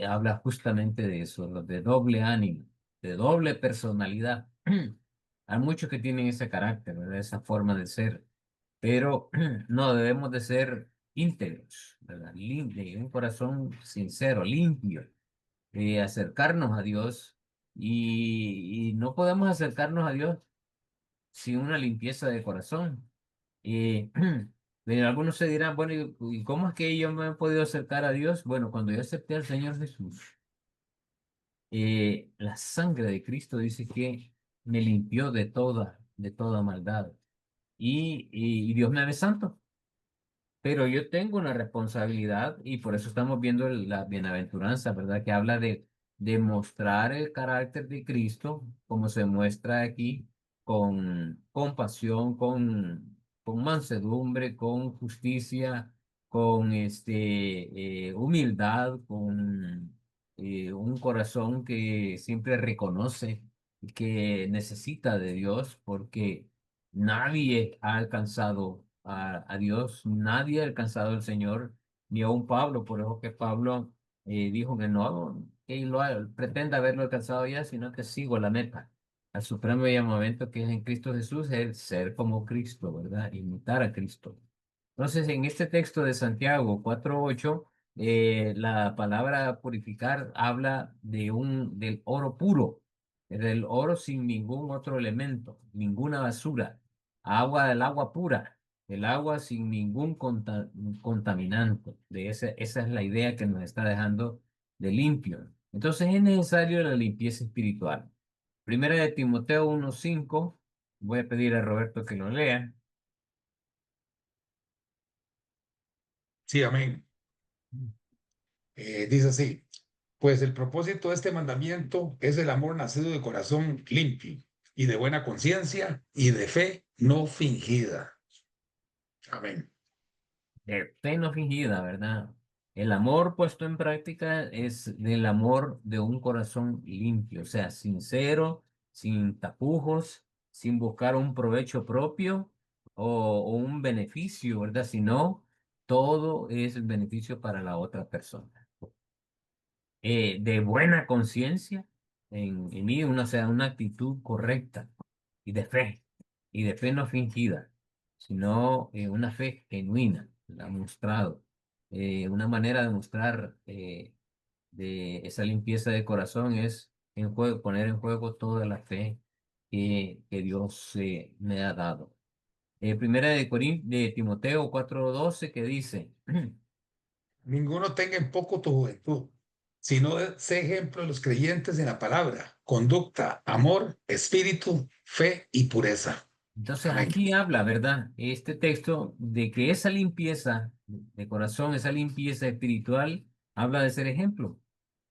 Habla justamente de eso, los de doble ánimo, de doble personalidad. Hay muchos que tienen ese carácter, ¿verdad? Esa forma de ser, pero no debemos de ser íntegros, ¿verdad? De un corazón sincero, limpio, acercarnos a Dios y no podemos acercarnos a Dios sin una limpieza de corazón. Y algunos se dirán, bueno, ¿y cómo es que yo me he podido acercar a Dios? Bueno, cuando yo acepté al Señor Jesús, la sangre de Cristo dice que me limpió de toda maldad. Y Dios me hace santo. Pero yo tengo una responsabilidad y por eso estamos viendo la bienaventuranza, ¿verdad? Que habla de mostrar el carácter de Cristo, como se muestra aquí, con compasión, con mansedumbre, con justicia, con humildad, con un corazón que siempre reconoce y que necesita de Dios, porque nadie ha alcanzado a Dios, nadie ha alcanzado al Señor, ni aun Pablo. Por eso que Pablo dijo que no, que pretenda haberlo alcanzado ya, sino que sigo la meta al supremo llamamiento que es en Cristo Jesús, es ser como Cristo, ¿verdad? Imitar a Cristo. Entonces, en este texto de Santiago 4:8, la palabra purificar habla del oro puro, del oro sin ningún otro elemento, ninguna basura, del agua pura, el agua sin ningún contaminante. Esa es la idea que nos está dejando de limpio. Entonces, es necesario la limpieza espiritual. Primera de Timoteo 1:5, voy a pedir a Roberto que lo lea. Sí, amén. Dice así, pues el propósito de este mandamiento es el amor nacido de corazón limpio y de buena conciencia y de fe no fingida. Amén. De fe no fingida, ¿verdad? El amor puesto en práctica es del amor de un corazón limpio, o sea, sincero, sin tapujos, sin buscar un provecho propio o un beneficio, ¿verdad? Sino todo es el beneficio para la otra persona. De buena conciencia en mí, o sea, una actitud correcta y de fe no fingida, sino una fe genuina, la ha mostrado, una manera de mostrar de esa limpieza de corazón es poner en juego toda la fe que Dios me ha dado. Primera de Timoteo 4:12 que dice, Ninguno tenga en poco tu juventud, sino sé ejemplo de los creyentes en la palabra, conducta, amor, espíritu, fe y pureza. entonces Amén. aquí habla, ¿verdad? Este texto de que esa limpieza de corazón, esa limpieza espiritual, habla de ser ejemplo.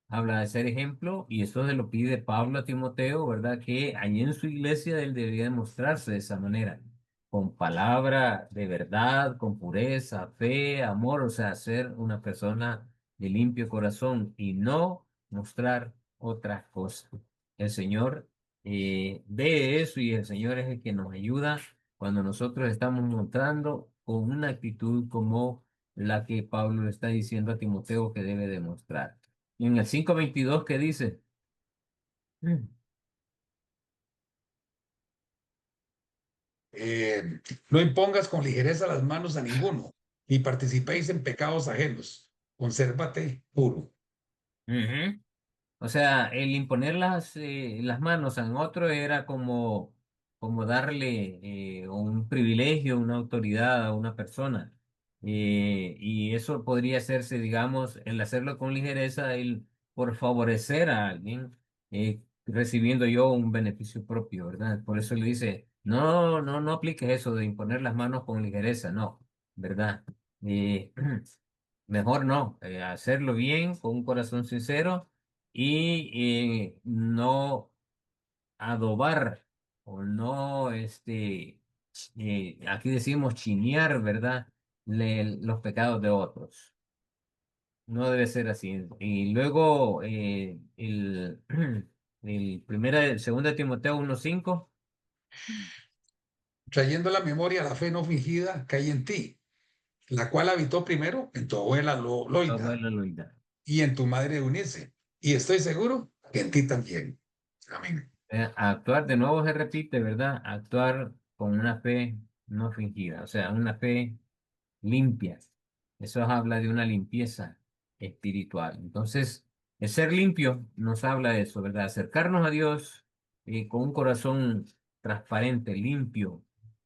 Habla de ser ejemplo y eso se lo pide Pablo a Timoteo, ¿verdad? Que allí en su iglesia él debería demostrarse de esa manera, con palabra de verdad, con pureza, fe, amor, o sea, ser una persona de limpio corazón y no mostrar otras cosas. El Señor ve eso y el Señor es el que nos ayuda cuando nosotros estamos mostrando con una actitud como la que Pablo le está diciendo a Timoteo que debe demostrar. Y en el 5:22, ¿qué dice? Mm. No impongas con ligereza las manos a ninguno, ni participéis en pecados ajenos. Consérvate puro. Ujú. O sea, el imponer las manos en otro era como darle un privilegio, una autoridad a una persona. Y eso podría hacerse, digamos, el hacerlo con ligereza, el por favorecer a alguien, recibiendo yo un beneficio propio, ¿verdad? Por eso le dice, no, no, no apliques eso de imponer las manos con ligereza, no, ¿verdad? Eh, Mejor no, hacerlo bien, con un corazón sincero y no adobar o no, aquí decimos chinear, ¿verdad? Los pecados de otros. No debe ser así. Y luego segunda Timoteo 1:5, Trayendo a la memoria la fe no fingida que hay en ti, la cual habitó primero en tu abuela Loida abuela Loida. y en tu madre Eunice. Y estoy seguro que en ti también. Amén. Actuar de nuevo se repite, ¿verdad? Actuar con una fe no fingida, o sea, una fe limpia. Eso habla de una limpieza espiritual. Entonces, el ser limpio nos habla de eso, ¿verdad? Acercarnos a Dios con un corazón transparente, limpio,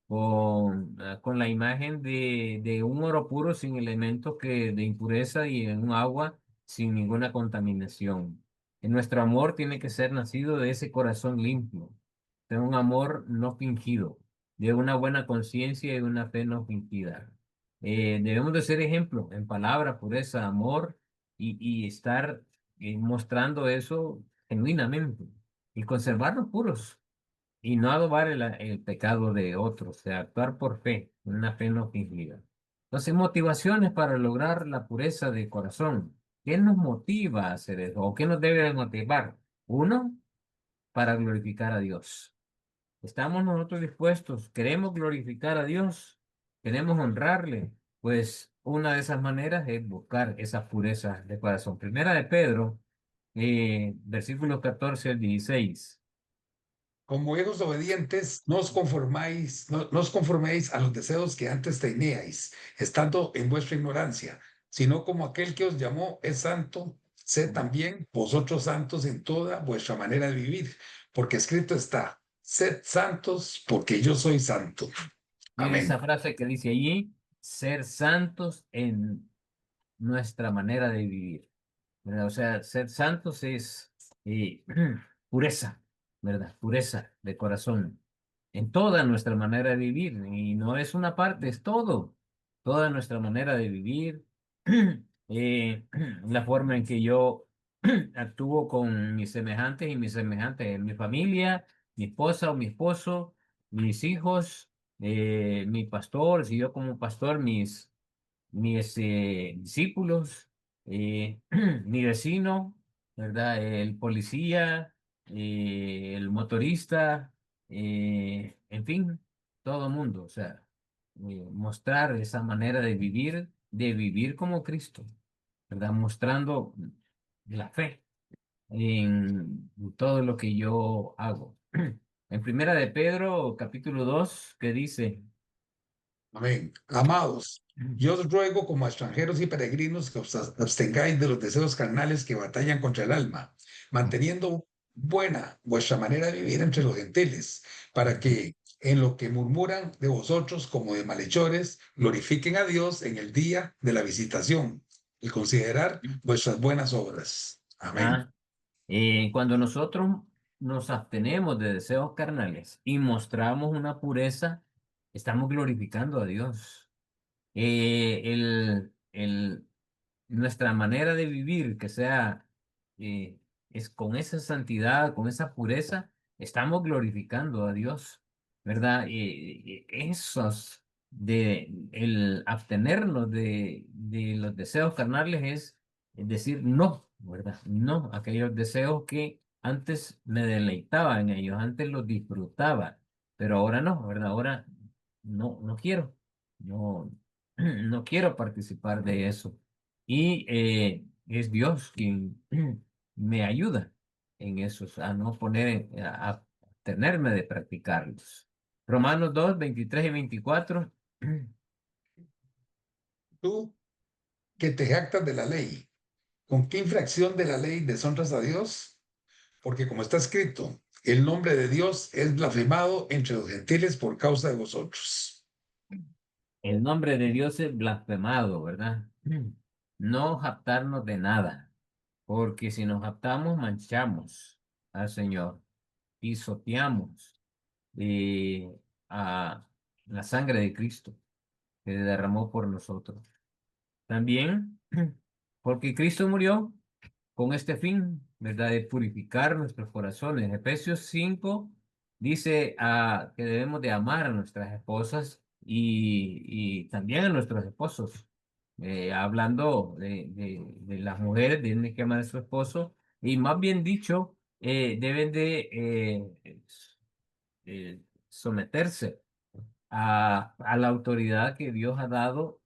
con la imagen de un oro puro sin elementos de impureza y en un agua sin ninguna contaminación. Nuestro amor tiene que ser nacido de ese corazón limpio, de un amor no fingido, de una buena conciencia y de una fe no fingida. Debemos de ser ejemplo en palabra, pureza, amor y estar mostrando eso genuinamente y conservarnos puros. y no adobar el pecado de otros, o sea, actuar por fe, una fe no fingida. Entonces, motivaciones para lograr la pureza de corazón. ¿Qué nos motiva a hacer eso? ¿O qué nos debe de motivar? Uno, para glorificar a Dios. ¿Estamos nosotros dispuestos? ¿Queremos glorificar a Dios? ¿Queremos honrarle? Pues una de esas maneras es buscar esa pureza de corazón. Primera de Pedro, versículos 14 al 16. Como hijos obedientes, no os conforméis a los deseos que antes teníais, estando en vuestra ignorancia, sino como aquel que os llamó es santo, sed también vosotros santos en toda vuestra manera de vivir, porque escrito está, sed santos porque yo soy santo. Mire esa Amén. frase que dice allí, ser santos en nuestra manera de vivir, ¿verdad? O sea, ser santos es eh, pureza, ¿verdad? Pureza de corazón en toda nuestra manera de vivir. Y no es una parte, es todo. Toda nuestra manera de vivir, eh, la forma en que yo actúo con mis semejantes y mis semejantes en mi familia, mi esposa o mi esposo, mis hijos, mi pastor, si yo como pastor, mis discípulos, mi vecino, ¿verdad? El policía, el motorista, en fin, todo mundo, o sea, mostrar esa manera de vivir como Cristo, ¿verdad? Mostrando la fe en todo lo que yo hago. En Primera de Pedro, capítulo 2 que dice, Amén. Amados, yo os ruego como a extranjeros y peregrinos que os abstengáis de los deseos carnales que batallan contra el alma, manteniendo buena vuestra manera de vivir entre los gentiles, para que en lo que murmuran de vosotros como de malhechores, glorifiquen a Dios en el día de la visitación y considerar vuestras buenas obras. Amén. ah, cuando nosotros nos abstenemos de deseos carnales y mostramos una pureza, estamos glorificando a Dios. Nuestra manera de vivir, que sea eh, es con esa santidad, con esa pureza, estamos glorificando a Dios, ¿verdad? Esos el abstenernos de los deseos carnales es decir no, ¿verdad? No, aquellos deseos que antes me deleitaba en ellos, antes los disfrutaba, pero ahora no, ¿verdad? Ahora no quiero, no, no quiero participar de eso. Y es Dios quien me ayuda en eso, a no poner, a tenerme de practicarlos. Romanos 2 23 y 24. Tú que te jactas de la ley, ¿con qué infracción de la ley deshonras a Dios? Porque como está escrito, el nombre de Dios es blasfemado entre los gentiles por causa de vosotros. El nombre de Dios es blasfemado, ¿verdad? No jactarnos de nada, porque si nos jactamos, manchamos al Señor, pisoteamos a la sangre de Cristo que derramó por nosotros. También, porque Cristo murió con este fin, ¿verdad? De purificar nuestros corazones. Efesios 5 dice que debemos de amar a nuestras esposas y también a nuestros esposos. Hablando de las mujeres, tienen que amar a su esposo y más bien dicho, deben de someterse a la autoridad que Dios ha dado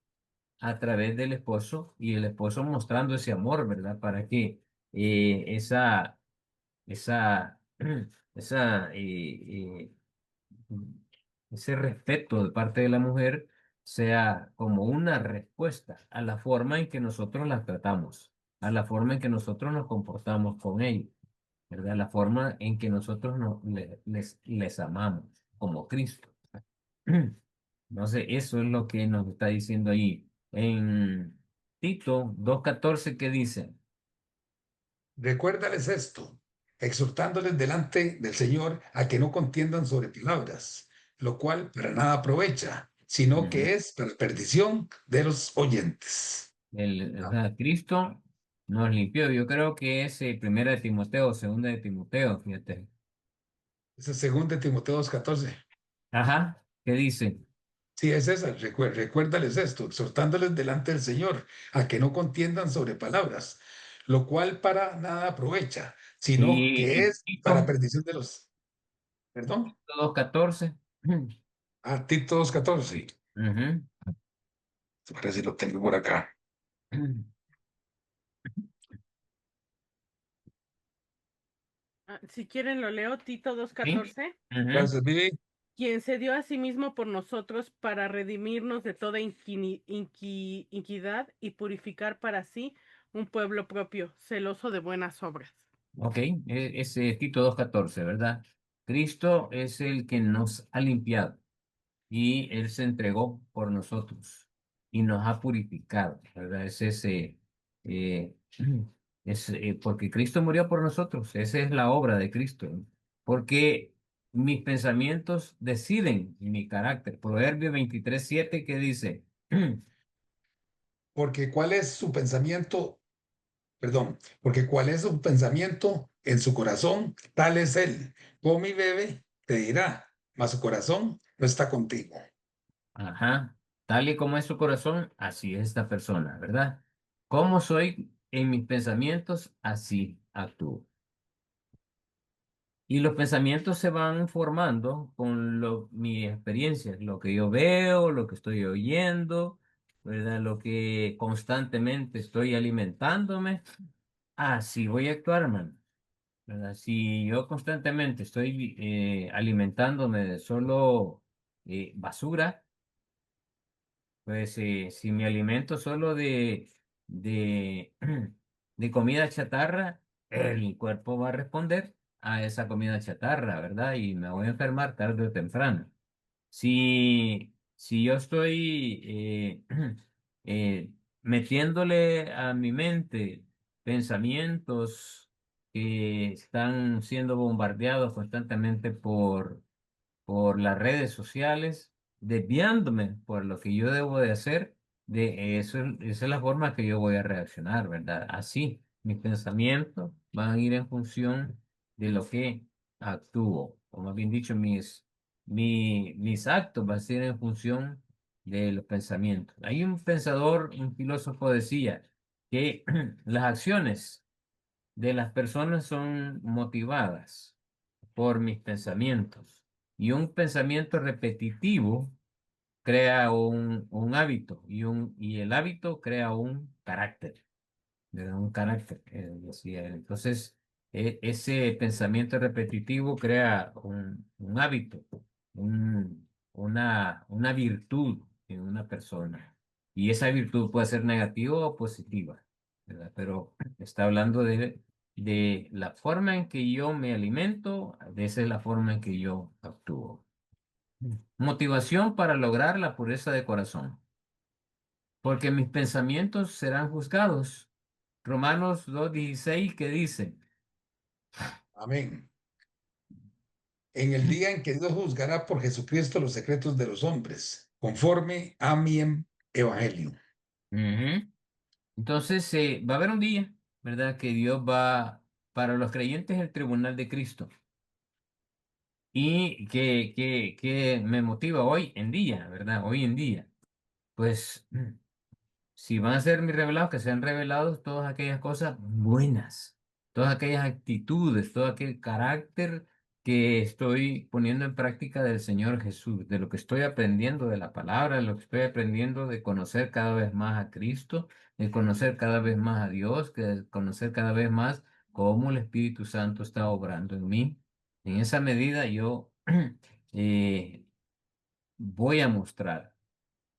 a través del esposo y el esposo mostrando ese amor, ¿verdad? Para que esa, esa, esa, ese respeto de parte de la mujer sea como una respuesta a la forma en que nosotros las tratamos, a la forma en que nosotros nos comportamos con ellos, ¿verdad? La forma en que nosotros les amamos como Cristo. Entonces, eso es lo que nos está diciendo ahí. En Tito 2:14 ¿qué dice? Recuérdales esto, exhortándoles delante del Señor a que no contiendan sobre palabras, lo cual para nada aprovecha, sino Ujú. que es para perdición de los oyentes. O sea, Cristo nos limpió. Yo creo que es primera de Timoteo, segunda de Timoteo, fíjate. Ese es 2 de Timoteo 2:14. Ajá, ¿qué dice? Sí, es esa. Recuérdales esto, exhortándoles delante del Señor a que no contiendan sobre palabras, lo cual para nada aprovecha, sino que Y es para Tito, perdición de los. Perdón, 2:14. a Tito 2:14. Ujú. Ahora sí lo tengo por acá. Si quieren lo leo, Tito Sí. 2:14. Ujú. Gracias, Vivi. Quien se dio a sí mismo por nosotros para redimirnos de toda iniquidad y purificar para sí un pueblo propio, celoso de buenas obras. Ok, es Tito 2:14, ¿verdad? Cristo es el que nos ha limpiado y Él se entregó por nosotros y nos ha purificado, ¿verdad? Es ese, eh, porque Cristo murió por nosotros, esa es la obra de Cristo, ¿no? Porque mis pensamientos deciden mi carácter. Proverbio 23:7 que dice, Porque cuál es su pensamiento, perdón, porque cuál es su pensamiento en su corazón, tal es él. Come y bebe, te dirá, mas su corazón no está contigo. ajá, tal y como es su corazón, así es esta persona, ¿verdad? Como soy en mis pensamientos, así actúo. Y los pensamientos se van formando con mi experiencia, lo que yo veo, lo que estoy oyendo, ¿verdad? Lo que constantemente estoy alimentándome. Así voy a actuar, hermano, ¿verdad? Si yo constantemente estoy alimentándome de solo basura, pues si me alimento solo de, de comida chatarra, el cuerpo va a responder a esa comida chatarra, ¿verdad? Y me voy a enfermar tarde o temprano. Si yo estoy metiéndole a mi mente pensamientos que están siendo bombardeados constantemente por las redes sociales, desviándome por lo que yo debo de hacer, de eso, esa es la forma que yo voy a reaccionar, ¿verdad? Así, mis pensamientos van a ir en función de lo que actúo, o más bien dicho, mis actos van a ser en función de los pensamientos. Hay un pensador, un filósofo decía que las acciones de las personas son motivadas por mis pensamientos. Y un pensamiento repetitivo crea un hábito y el hábito crea un carácter, ¿verdad? Un carácter, decía él. Entonces, ese pensamiento repetitivo crea un hábito, una virtud en una persona. Y esa virtud puede ser negativa o positiva, ¿verdad? Pero está hablando de la forma en que yo me alimento, de esa es la forma en que yo actúo. Motivación para lograr la pureza de corazón, porque mis pensamientos serán juzgados. Romanos 2:16 que dice, Amén. En el día en que Dios juzgará por Jesucristo los secretos de los hombres, conforme a mi evangelio. ujú. Entonces va a haber un día, ¿verdad? Que Dios va, para los creyentes, el tribunal de Cristo. Y que me motiva hoy en día, ¿verdad? Hoy en día. Pues si van a ser mis revelados, que sean revelados todas aquellas cosas buenas, todas aquellas actitudes, todo aquel carácter que estoy poniendo en práctica del Señor Jesús, de lo que estoy aprendiendo de la palabra, de lo que estoy aprendiendo de conocer cada vez más a Cristo, de conocer cada vez más a Dios, de conocer cada vez más cómo el Espíritu Santo está obrando en mí. En esa medida yo eh, voy a mostrar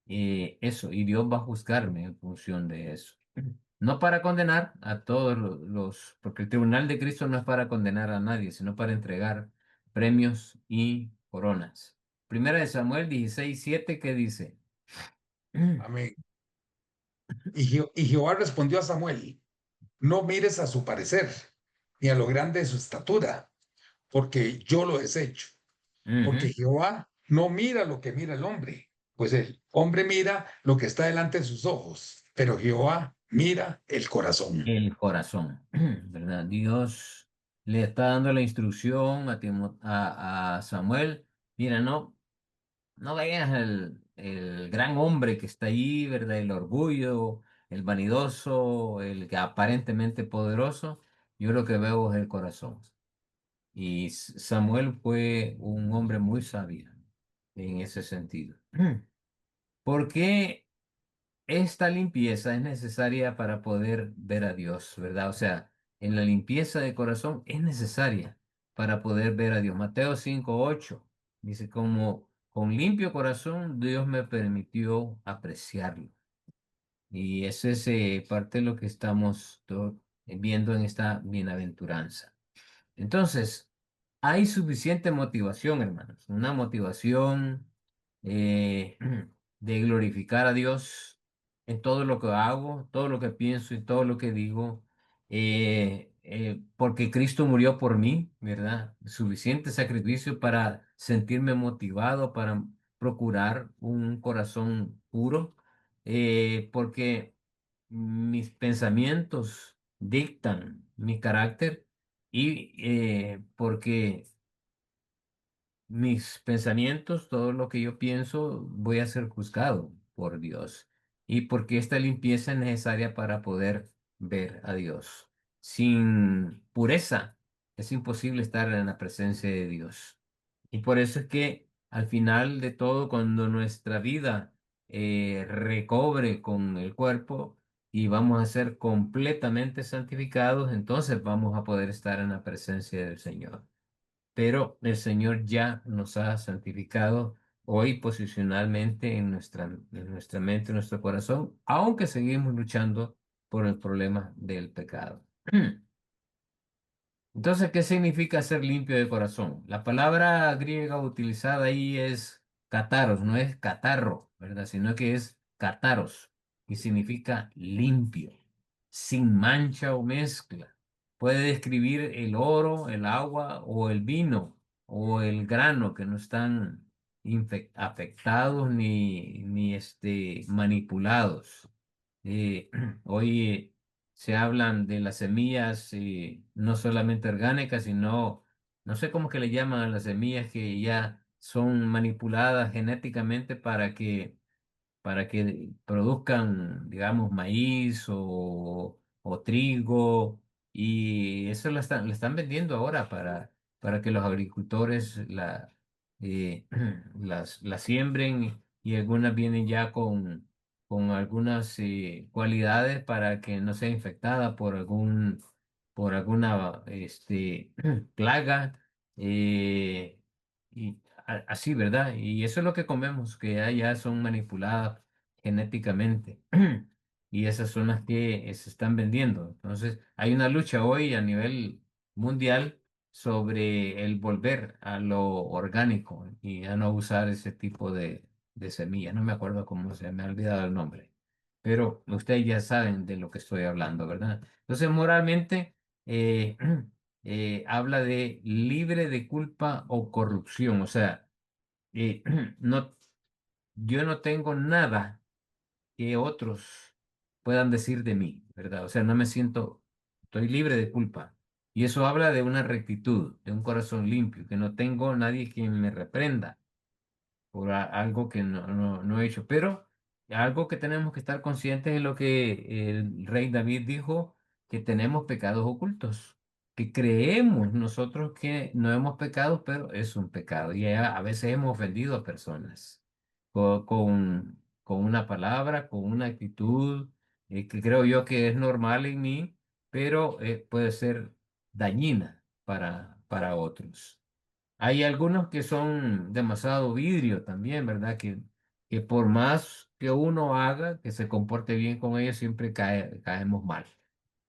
eso, y Dios va a juzgarme en función de eso. No para condenar a todos porque el tribunal de Cristo no es para condenar a nadie, sino para entregar premios y coronas. Primera de Samuel 16:7 que dice, Amén. Y Jehová respondió a Samuel, no mires a su parecer, ni a lo grande de su estatura, porque yo lo deshecho. Porque ujú, Jehová no mira lo que mira el hombre, pues el hombre mira lo que está delante de sus ojos, pero Jehová mira el corazón. el corazón, ¿verdad? Dios. le está dando la instrucción a Samuel. Mira, no veas el gran hombre que está ahí, ¿verdad? El orgullo, el vanidoso, el que aparentemente poderoso. Yo lo que veo es el corazón. Y Samuel fue un hombre muy sabio en ese sentido. Porque esta limpieza es necesaria para poder ver a Dios, ¿verdad? O sea, en la limpieza de corazón es necesaria para poder ver a Dios. Mateo 5:8 dice, como con limpio corazón Dios me permitió apreciarlo. Y eso es parte de lo que estamos viendo en esta bienaventuranza. Entonces, hay suficiente motivación, hermanos, una motivación eh, de glorificar a Dios en todo lo que hago, todo lo que pienso y todo lo que digo, porque Cristo murió por mí, ¿verdad? Suficiente sacrificio para sentirme motivado, para procurar un corazón puro, porque mis pensamientos dictan mi carácter y porque mis pensamientos, todo lo que yo pienso, voy a ser juzgado por Dios. Y porque esta limpieza es necesaria para poder ver a Dios. Sin pureza es imposible estar en la presencia de Dios. Y por eso es que al final de todo, cuando nuestra vida recobre con el cuerpo y vamos a ser completamente santificados, entonces vamos a poder estar en la presencia del Señor. Pero el Señor ya nos ha santificado hoy posicionalmente en nuestra mente, en nuestro corazón, aunque seguimos luchando por el problema del pecado. Entonces, ¿qué significa ser limpio de corazón? La palabra griega utilizada ahí es kataros, no es catarro, ¿verdad? Sino que es kataros y significa limpio, sin mancha o mezcla. Puede describir el oro, el agua o el vino o el grano que no están afectados ni manipulados. Hoy se hablan de las semillas no solamente orgánicas, sino, no sé cómo que le llaman a las semillas que ya son manipuladas genéticamente para que produzcan, digamos, maíz o trigo, y eso lo están vendiendo ahora para que los agricultores eh, la siembren y algunas vienen ya con algunas cualidades para que no sea infectada por alguna plaga. eh, y así, ¿verdad? Y eso es lo que comemos, que ya son manipuladas genéticamente. Y esas son las que se están vendiendo. Entonces, hay una lucha hoy a nivel mundial sobre el volver a lo orgánico y a no usar ese tipo de semillas. No me acuerdo cómo se me ha olvidado el nombre. Pero ustedes ya saben de lo que estoy hablando, ¿verdad? Entonces, moralmente, eh, habla de libre de culpa o corrupción. O sea, eh, no, yo no tengo nada que otros puedan decir de mí, ¿verdad? O sea, no me siento, estoy libre de culpa. Y eso habla de una rectitud, de un corazón limpio, que no tengo nadie quien me reprenda por algo que no he hecho. Pero algo que tenemos que estar conscientes es lo que el rey David dijo, que tenemos pecados ocultos, que creemos nosotros que no hemos pecado, pero es un pecado. Y a veces hemos ofendido a personas con una palabra, con una actitud que creo yo que es normal en mí, pero puede ser dañina para otros. Hay algunos que son demasiado vidrio también, ¿verdad? Que por más que uno haga, que se comporte bien con ellos, siempre caemos mal.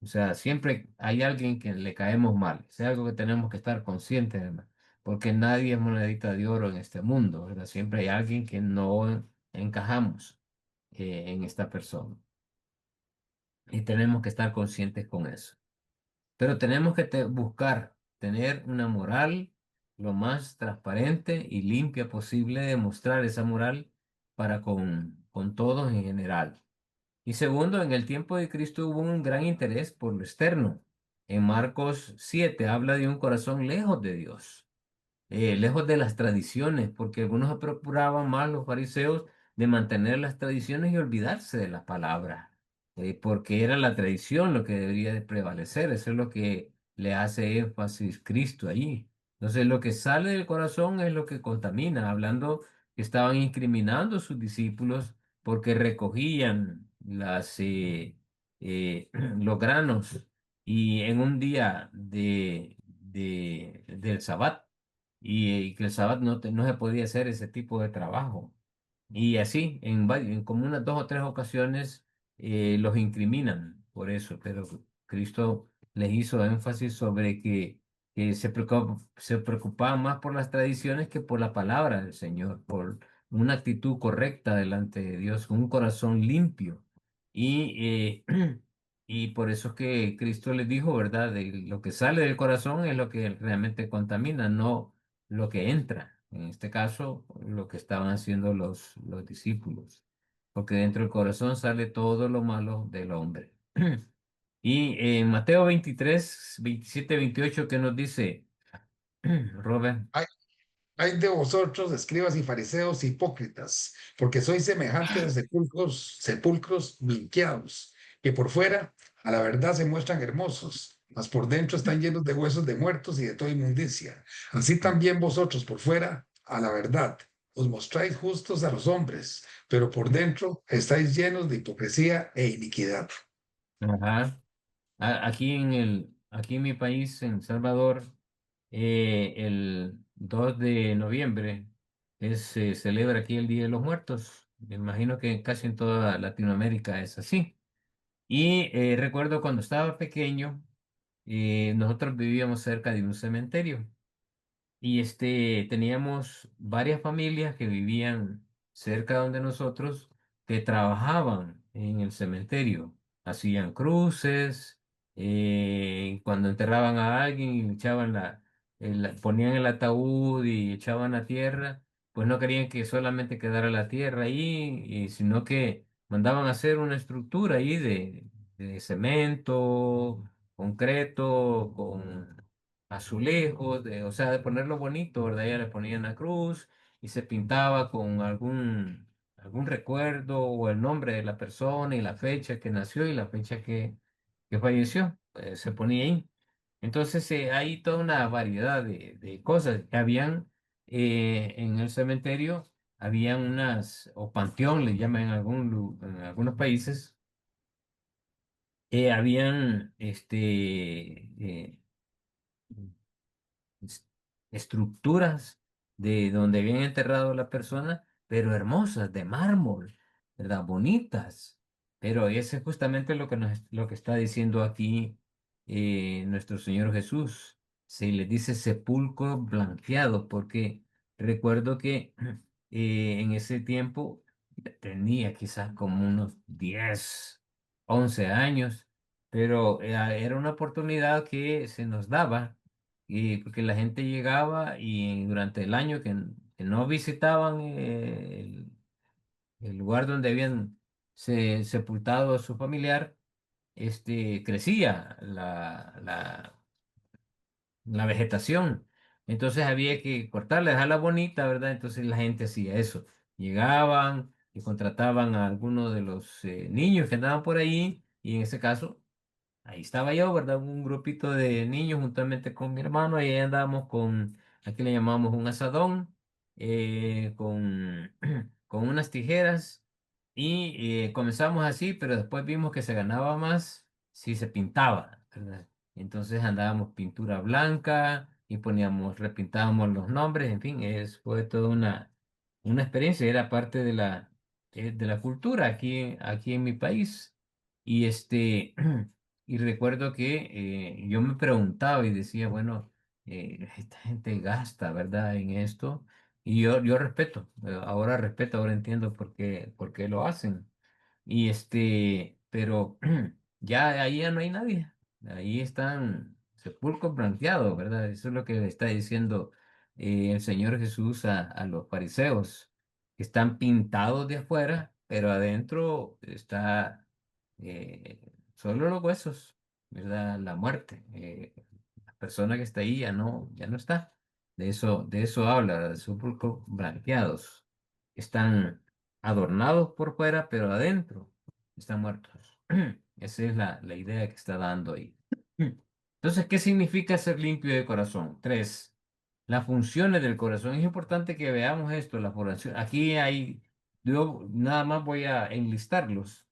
O sea, siempre hay alguien que le caemos mal. Es algo que tenemos que estar conscientes, hermano, porque nadie es monedita de oro en este mundo, ¿verdad? Siempre hay alguien que no encajamos en esta persona. Y tenemos que estar conscientes con eso. Pero tenemos que buscar tener una moral lo más transparente y limpia posible, demostrar esa moral para con todos en general. Y segundo, en el tiempo de Cristo hubo un gran interés por lo externo. En Marcos 7 habla de un corazón lejos de Dios, lejos de las tradiciones, porque algunos se procuraban más los fariseos de mantener las tradiciones y olvidarse de la palabra, porque era la tradición lo que debería de prevalecer, eso es lo que le hace énfasis Cristo allí. Entonces, lo que sale del corazón es lo que contamina, hablando que estaban incriminando a sus discípulos porque recogían los granos y en un día del Sabbat y que el sábado no se podía hacer ese tipo de trabajo. Y así, en como unas 2 o 3 ocasiones, los incriminan por eso, pero Cristo les hizo énfasis sobre que se preocupaban más por las tradiciones que por la palabra del Señor, por una actitud correcta delante de Dios, con un corazón limpio. Y, y por eso es que Cristo les dijo, ¿verdad? De lo que sale del corazón es lo que realmente contamina, no lo que entra. En este caso, lo que estaban haciendo los discípulos. Porque dentro del corazón sale todo lo malo del hombre. Y en Mateo 23 27 28 ¿qué nos dice Robert? Hay de vosotros, escribas y fariseos hipócritas, porque sois semejantes a sepulcros blanqueados, que por fuera a la verdad se muestran hermosos, mas por dentro están llenos de huesos de muertos y de toda inmundicia. Así también vosotros por fuera a la verdad os mostráis justos a los hombres, pero por dentro estáis llenos de hipocresía e iniquidad. Ajá. Aquí en mi país, en Salvador, el 2 de noviembre se celebra aquí el Día de los Muertos. Me imagino que casi en toda Latinoamérica es así. Y recuerdo cuando estaba pequeño, nosotros vivíamos cerca de un cementerio. Y teníamos varias familias que vivían cerca donde nosotros, que trabajaban en el cementerio. Hacían cruces, cuando enterraban a alguien y le echaban ponían el ataúd y echaban la tierra, pues no querían que solamente quedara la tierra ahí, sino que mandaban a hacer una estructura ahí de cemento, concreto, con azulejos, o sea, de ponerlo bonito, ¿verdad? Ya le ponían la cruz y se pintaba con algún recuerdo o el nombre de la persona y la fecha que nació y la fecha que falleció, se ponía ahí. Entonces, hay toda una variedad de cosas. Habían en el cementerio, habían o panteón, le llaman en algunos países, habían es- estructuras de donde habían enterrado a la persona, pero hermosas, de mármol, ¿verdad? Bonitas. Pero ese es justamente lo que está diciendo aquí nuestro Señor Jesús. Se le dice sepulcro blanqueado, porque recuerdo que en ese tiempo tenía quizás como unos 10 11 años, pero era una oportunidad que se nos daba y porque la gente llegaba y durante el año que no visitaban el lugar donde habían sepultado a su familiar, crecía la vegetación. Entonces había que cortarla, dejarla bonita, ¿verdad? Entonces la gente hacía eso. Llegaban y contrataban a algunos de los niños que andaban por ahí y en ese caso ahí estaba yo, ¿verdad? Un grupito de niños juntamente con mi hermano, y ahí andábamos aquí le llamamos un asadón, con unas tijeras, y comenzamos así, pero después vimos que se ganaba más si se pintaba, ¿verdad? Entonces andábamos pintura blanca y repintábamos los nombres, en fin, fue toda una experiencia, era parte de la cultura aquí en mi país. Y y recuerdo que yo me preguntaba y decía, bueno, esta gente gasta, ¿verdad? En esto. Y yo respeto, ahora entiendo por qué lo hacen. Pero ya ahí ya no hay nadie. Ahí están sepulcros blanqueados, ¿verdad? Eso es lo que le está diciendo el Señor Jesús a los fariseos, que están pintados de afuera, pero adentro está solo los huesos. ¿verdad? La muerte. La persona que está ahí ya no está. De eso habla, de sepulcros blanqueados. Están adornados por fuera, pero adentro están muertos. Esa es la idea que está dando ahí. Entonces, ¿qué significa ser limpio de corazón? Tres, las funciones del corazón. Es importante que veamos esto, la función. Aquí hay, yo nada más voy a enlistarlos.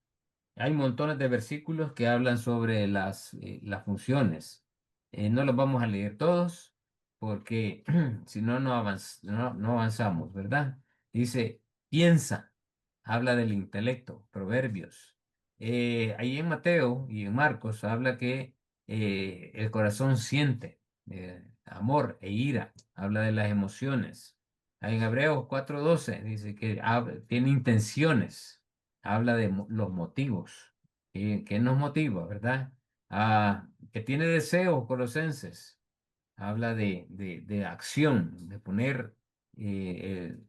Hay montones de versículos que hablan sobre las funciones. No los vamos a leer todos porque si no, no avanzamos, ¿verdad? Dice, piensa, habla del intelecto, proverbios. Ahí en Mateo y en Marcos habla que el corazón siente amor e ira, habla de las emociones. En Hebreos 4:12 dice que tiene intenciones, habla de los motivos. ¿Qué nos motiva, verdad? Que tiene deseos, Colosenses, habla de acción, de poner el,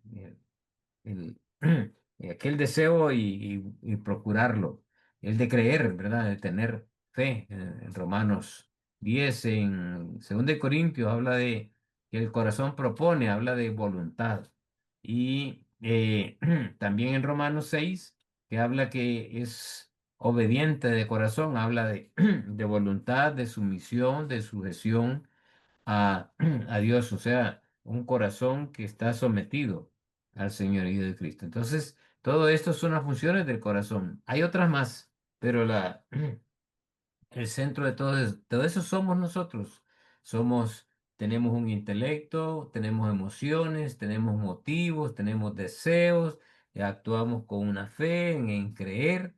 aquel deseo y procurarlo, el de creer, ¿verdad? De tener fe. En Romanos 10, en 2 de Corintios habla de que el corazón propone, habla de voluntad. Y también en Romanos 6, que habla que es obediente de corazón, habla de, de voluntad, de sumisión, de sujeción a, a Dios, o sea, un corazón que está sometido al señorío de Cristo. Entonces, todo esto son las funciones del corazón. Hay otras más, pero el centro de todo eso somos nosotros. Somos, tenemos un intelecto, tenemos emociones, tenemos motivos, tenemos deseos, actuamos con una fe en creer,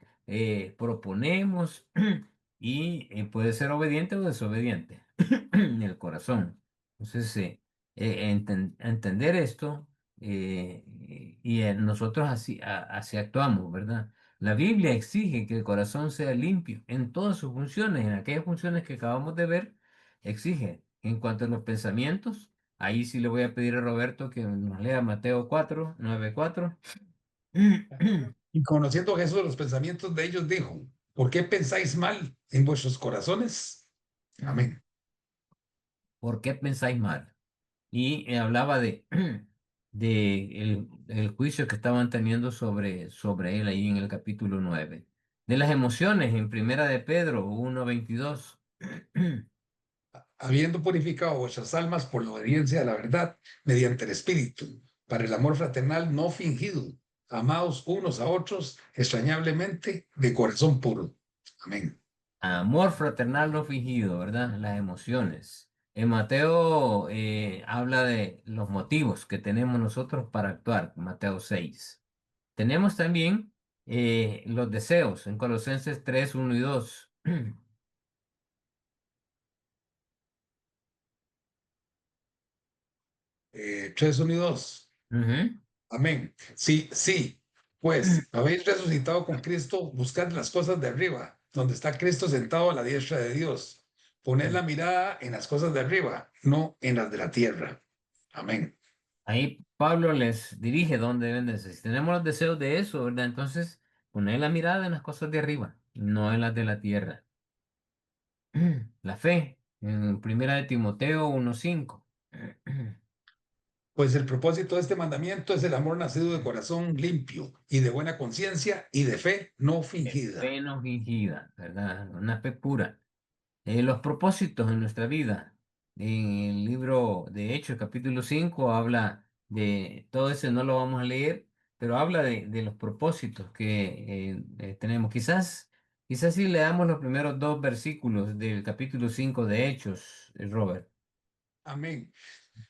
proponemos y puede ser obediente o desobediente en el corazón. Entonces, entender esto nosotros así actuamos, ¿verdad? La Biblia exige que el corazón sea limpio en todas sus funciones, en aquellas funciones que acabamos de ver, exige. En cuanto a los pensamientos, ahí sí le voy a pedir a Roberto que nos lea Mateo 4:9-4. Y conociendo a Jesús los pensamientos de ellos, dijo, ¿por qué pensáis mal en vuestros corazones? Amén. ¿Por qué pensáis mal? Y hablaba el juicio que estaban teniendo sobre él ahí en el capítulo 9. De las emociones en Primera de Pedro 1:22. Habiendo purificado vuestras almas por la obediencia a la verdad mediante el Espíritu, para el amor fraternal no fingido, amados unos a otros extrañablemente de corazón puro. Amén. Amor fraternal no fingido, ¿verdad? Las emociones. En Mateo habla de los motivos que tenemos nosotros para actuar, Mateo 6. Tenemos también los deseos en Colosenses 3:1 y 2. 3 unidos. Ujú. Amén. Sí, sí, pues habéis resucitado con Cristo, buscad las cosas de arriba, donde está Cristo sentado a la diestra de Dios. Poned la mirada en las cosas de arriba, no en las de la tierra. Amén. Ahí Pablo les dirige dónde deben de ser. Si tenemos los deseos de eso, ¿verdad? Entonces, poner la mirada en las cosas de arriba, no en las de la tierra. La fe, en Primera de Timoteo 1:5. Pues el propósito de este mandamiento es el amor nacido de corazón limpio y de buena conciencia y de fe no fingida. Fe no fingida, ¿verdad? Una fe pura. Los propósitos en nuestra vida. En el libro de Hechos, capítulo 5 habla de todo eso, no lo vamos a leer, pero habla de los propósitos que tenemos. Quizás si leamos los primeros dos versículos del capítulo 5 de Hechos, Robert. Amén.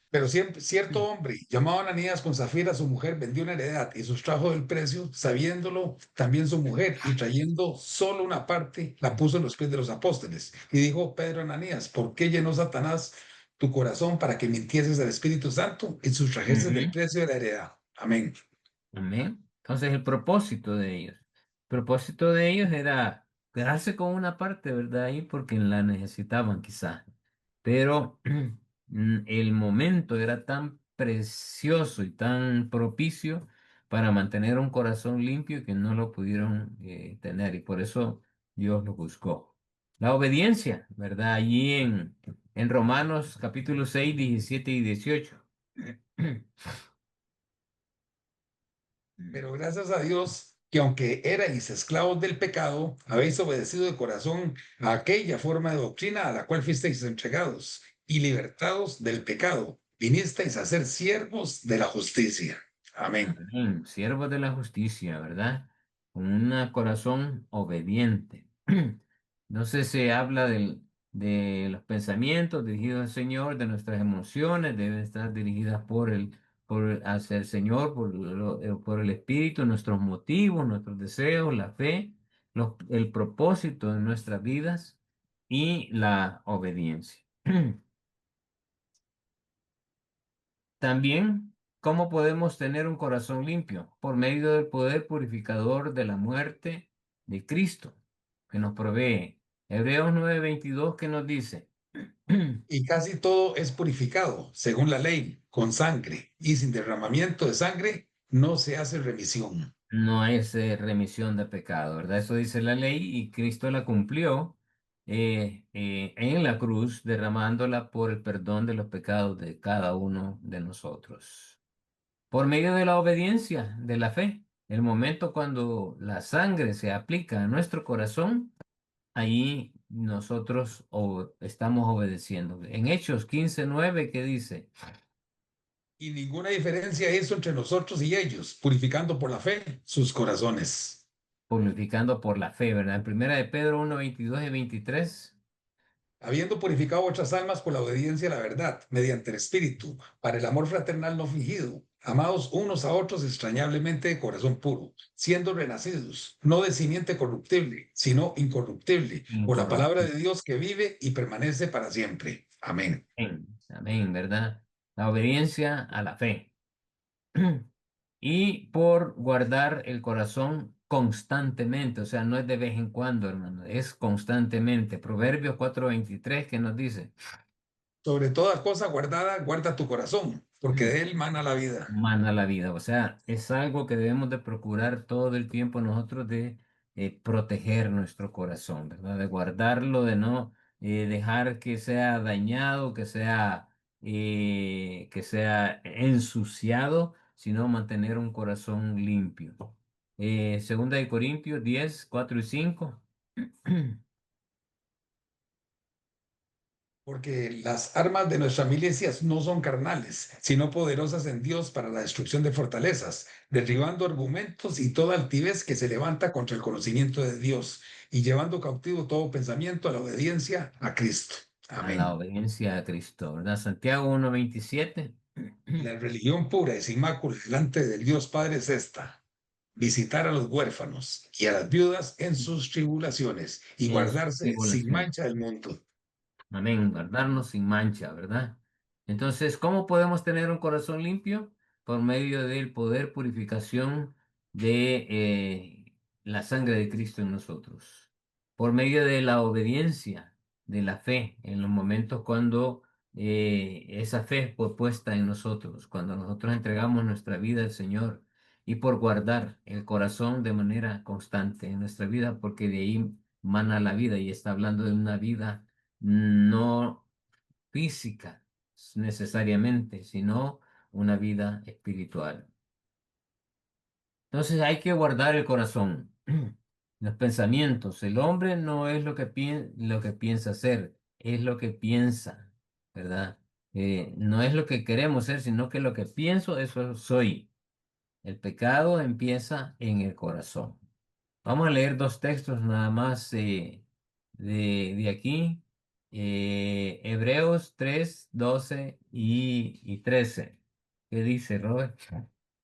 Pero siempre, cierto hombre llamado Ananías con Zafira, su mujer, vendió una heredad y sustrajo del precio, sabiéndolo también su mujer, y trayendo solo una parte, la puso en los pies de los apóstoles. Y dijo Pedro a Ananías, ¿por qué llenó Satanás tu corazón para que mintieses al Espíritu Santo y sustrajeses del Ujú. precio de la heredad? Amén. Amén. Entonces el propósito de ellos era quedarse con una parte, ¿verdad? Ahí porque la necesitaban quizás. Pero el momento era tan precioso y tan propicio para mantener un corazón limpio que no lo pudieron tener y por eso Dios lo buscó. La obediencia, ¿verdad? Allí en Romanos capítulo 6, 17 y 18. Pero gracias a Dios que aunque erais esclavos del pecado, habéis obedecido de corazón a aquella forma de doctrina a la cual fuisteis entregados y libertados del pecado, vinisteis a ser siervos de la justicia. Amén. Amén. Siervos de la justicia, ¿verdad? Con un corazón obediente. Entonces se habla de los pensamientos dirigidos al Señor, de nuestras emociones, deben estar dirigidas hacia el Señor, por el Espíritu, nuestros motivos, nuestros deseos, la fe, el propósito de nuestras vidas y la obediencia. También, ¿cómo podemos tener un corazón limpio? Por medio del poder purificador de la muerte de Cristo, que nos provee. Hebreos 9:22, que nos dice, Y casi todo es purificado, según la ley, con sangre, y sin derramamiento de sangre no se hace remisión. no es remisión de pecado, ¿verdad? Eso dice la ley y Cristo la cumplió en la cruz, derramándola por el perdón de los pecados de cada uno de nosotros. Por medio de la obediencia, de la fe, el momento cuando la sangre se aplica a nuestro corazón, ahí nosotros estamos obedeciendo. En Hechos 15:9, ¿qué dice? Y ninguna diferencia hizo entre nosotros y ellos, purificando por la fe sus corazones. Purificando por la fe, ¿verdad? En primera de Pedro 1:22 y 23. Habiendo purificado vuestras almas por la obediencia a la verdad, mediante el Espíritu, para el amor fraternal no fingido, amados unos a otros extrañablemente de corazón puro, siendo renacidos, no de simiente corruptible, sino incorruptible, por la palabra de Incorruptible. Dios que vive y permanece para siempre. Amén. Amén, amén, ¿verdad? La obediencia a la fe. Y por guardar el corazón constantemente, o sea, no es de vez en cuando, hermano, es constantemente. Proverbios 4:23, que nos dice. Sobre toda cosa guardada, guarda tu corazón, porque de él mana la vida. Mana la vida. O sea, es algo que debemos de procurar todo el tiempo nosotros de proteger nuestro corazón, ¿verdad? De guardarlo, de no dejar que sea dañado, que sea ensuciado, sino mantener un corazón limpio. Segunda de Corintios 10:4 y 5. Porque las armas de nuestras milicias no son carnales, sino poderosas en Dios para la destrucción de fortalezas, derribando argumentos y toda altivez que se levanta contra el conocimiento de Dios y llevando cautivo todo pensamiento a la obediencia a Cristo. A la Amén. obediencia a Cristo, ¿verdad? Santiago 1:27. La religión pura y sin mácula delante del Dios Padre es esta: visitar a los huérfanos y a las viudas en sus tribulaciones y En su guardarse sin tribulación. mancha del mundo. Amén, guardarnos sin mancha, ¿verdad? Entonces, ¿cómo podemos tener un corazón limpio? Por medio del poder purificación de la sangre de Cristo en nosotros. Por medio de la obediencia, de la fe, en los momentos cuando esa fe es puesta en nosotros, cuando nosotros entregamos nuestra vida al Señor, y por guardar el corazón de manera constante en nuestra vida, porque de ahí mana la vida y está hablando de una vida no física necesariamente, sino una vida espiritual. Entonces hay que guardar el corazón, los pensamientos. El hombre no es lo que piensa ser, es lo que piensa, ¿verdad? No es lo que queremos ser, sino que lo que pienso, eso soy. El pecado empieza en el corazón. Vamos a leer dos textos nada más de aquí. Hebreos 3:12 y 13. ¿Qué dice Robert?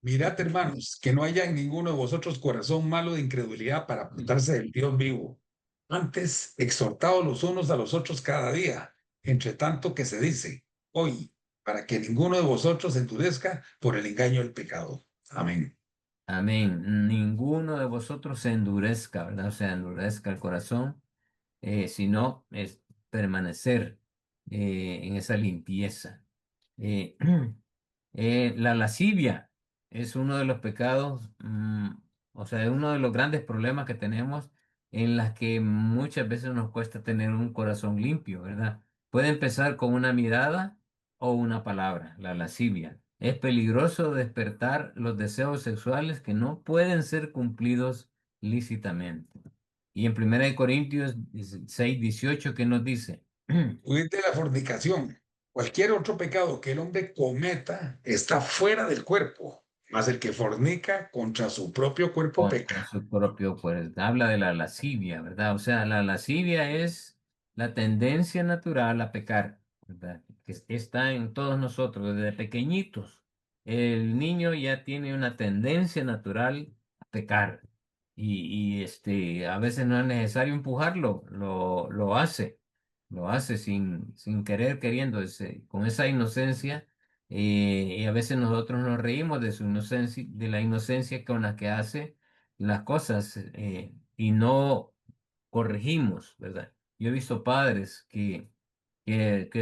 Mirad, hermanos, que no haya en ninguno de vosotros corazón malo de incredulidad para apartarse del Dios vivo. Antes, exhortados los unos a los otros cada día, entre tanto que se dice, hoy, para que ninguno de vosotros se endurezca por el engaño del pecado. Amén. Amén. Ninguno de vosotros se endurezca, ¿verdad? O sea, endurezca el corazón, sino es permanecer en esa limpieza. Eh, la lascivia es uno de los pecados, o sea, es uno de los grandes problemas que tenemos en las que muchas veces nos cuesta tener un corazón limpio, ¿verdad? Puede empezar con una mirada o una palabra, la lascivia. Es peligroso despertar los deseos sexuales que no pueden ser cumplidos lícitamente. Y en 1 Corintios 6:18, ¿qué nos dice? Huir de la fornicación. Cualquier otro pecado que el hombre cometa está fuera del cuerpo, mas el que fornica contra su propio cuerpo Contra peca. su propio, pues habla de la lascivia, ¿verdad? O sea, la lascivia es la tendencia natural a pecar, ¿verdad? Está en todos nosotros desde pequeñitos. El niño ya tiene una tendencia natural a pecar a veces no es necesario empujarlo, lo hace sin querer, queriendo, con esa inocencia. Y a veces nosotros nos reímos de su inocencia, de la inocencia con la que hace las cosas, y no corregimos, ¿verdad? Yo he visto padres que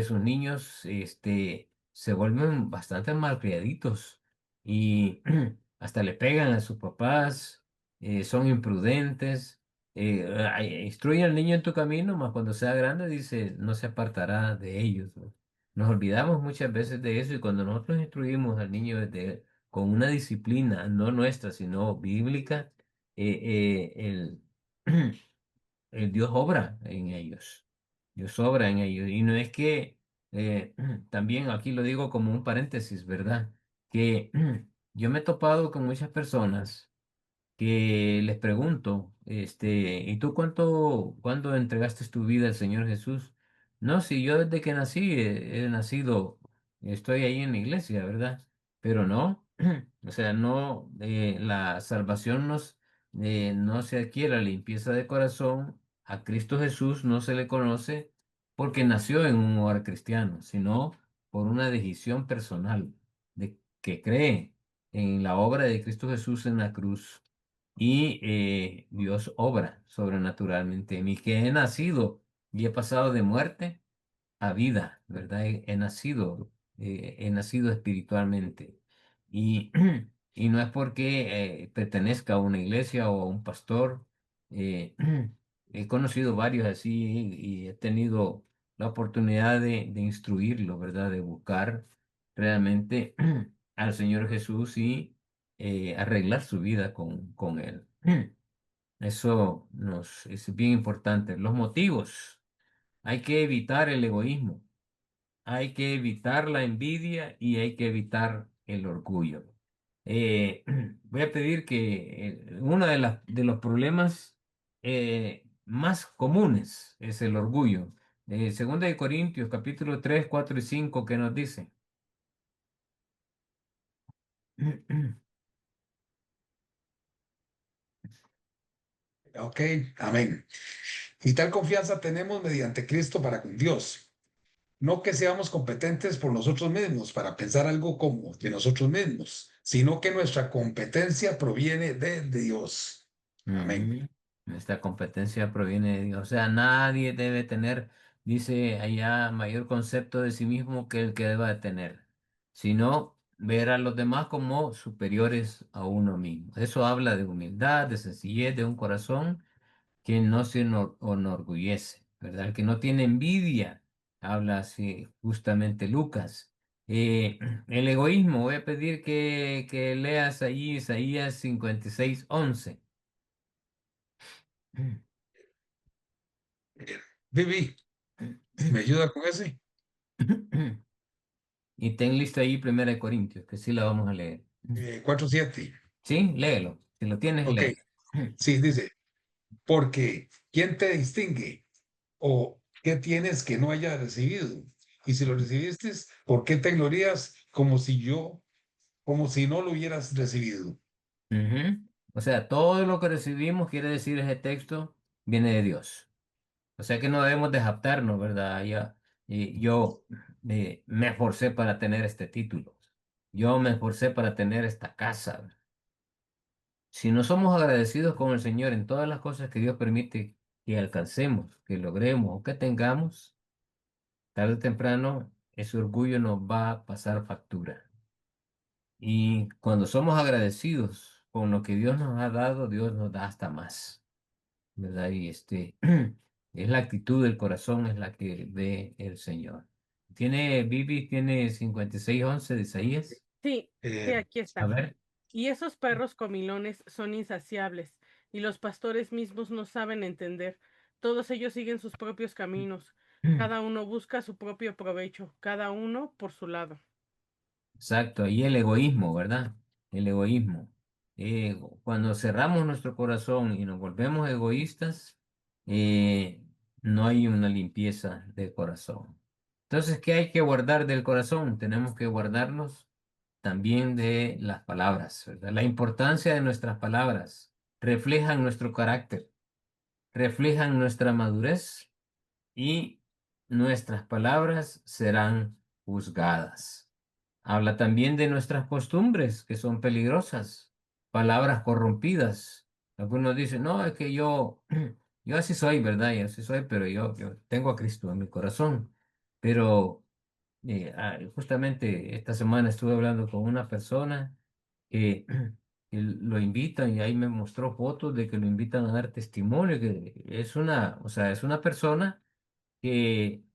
sus niños se vuelven bastante malcriaditos y hasta le pegan a sus papás, son imprudentes. Instruye al niño en tu camino, mas cuando sea grande dice, no se apartará de ellos, ¿no? Nos olvidamos muchas veces de eso, y cuando nosotros instruimos al niño con una disciplina, no nuestra, sino bíblica, Dios obra en ellos. Dios obra en ellos. Y no es que, también aquí lo digo como un paréntesis, ¿verdad? Que yo me he topado con muchas personas que les pregunto, ¿y tú cuándo entregaste tu vida al Señor Jesús? No, si yo desde que nací, he nacido, estoy ahí en la iglesia, ¿verdad? Pero no, o sea, no, la salvación no se adquiere a limpieza de corazón. A Cristo Jesús no se le conoce porque nació en un hogar cristiano, sino por una decisión personal de que cree en la obra de Cristo Jesús en la cruz, y Dios obra sobrenaturalmente en mí, que he nacido y he pasado de muerte a vida, ¿verdad? He nacido espiritualmente. Y, y no es porque pertenezca a una iglesia o a un pastor. eh, He conocido varios así y he tenido la oportunidad de instruirlo, ¿verdad? De buscar realmente al Señor Jesús y arreglar su vida con Él. Eso es bien importante. Los motivos. Hay que evitar el egoísmo, hay que evitar la envidia y hay que evitar el orgullo. Voy a pedir que uno de los problemas más comunes es el orgullo. Segunda de Corintios, capítulo 3, 4 y 5, ¿qué nos dice? Ok, amén. Y tal confianza tenemos mediante Cristo para con Dios. No que seamos competentes por nosotros mismos para pensar algo como de nosotros mismos, sino que nuestra competencia proviene de Dios. Amén. Ujú. Esta competencia proviene de Dios. O sea, nadie debe tener, dice allá, mayor concepto de sí mismo que el que deba de tener, sino ver a los demás como superiores a uno mismo. Eso habla de humildad, de sencillez, de un corazón que no se enorgullece, ¿verdad? El que no tiene envidia, habla así justamente Lucas. El egoísmo, voy a pedir que leas ahí Isaías 56:11. Vivi, ¿me ayuda con ese? Y ten listo ahí 1 Corintios, que sí la vamos a leer. 4:7. Sí, léelo. Si lo tienes, Ok, léelo. sí, dice, porque ¿quién te distingue? ¿O qué tienes que no haya recibido? Y si lo recibiste, ¿por qué te glorías como si no lo hubieras recibido? Ujú. O sea, todo lo que recibimos, quiere decir ese texto, viene de Dios. O sea que no debemos de jactarnos, ¿verdad? Yo me esforcé para tener este título. Yo me esforcé para tener esta casa. Si no somos agradecidos con el Señor en todas las cosas que Dios permite que alcancemos, que logremos o que tengamos, tarde o temprano ese orgullo nos va a pasar factura. Y cuando somos agradecidos con lo que Dios nos ha dado, Dios nos da hasta más. ¿verdad? Y es la actitud del corazón, es la que ve el Señor. Vivi tiene 56:11 de Isaías. Sí, sí, Eh, aquí A está. ver. Y esos perros comilones son insaciables, y los pastores mismos no saben entender. Todos ellos siguen sus propios caminos. Cada uno busca su propio provecho, cada uno por su lado. Exacto, y el egoísmo, ¿verdad? El egoísmo. Cuando cerramos nuestro corazón y nos volvemos egoístas, eh, no hay una limpieza del corazón. Entonces, ¿qué hay que guardar del corazón? Tenemos que guardarnos también de las palabras, ¿verdad? La importancia de nuestras palabras reflejan nuestro carácter, reflejan nuestra madurez y nuestras palabras serán juzgadas. Habla también de nuestras costumbres, que son peligrosas, palabras corrompidas. Algunos dicen, no, es que yo así soy, ¿verdad? Yo así soy, pero yo tengo a Cristo en mi corazón. Pero justamente esta semana estuve hablando con una persona que, que lo invitan y ahí me mostró fotos de que lo invitan a dar testimonio, que o sea, es una persona que,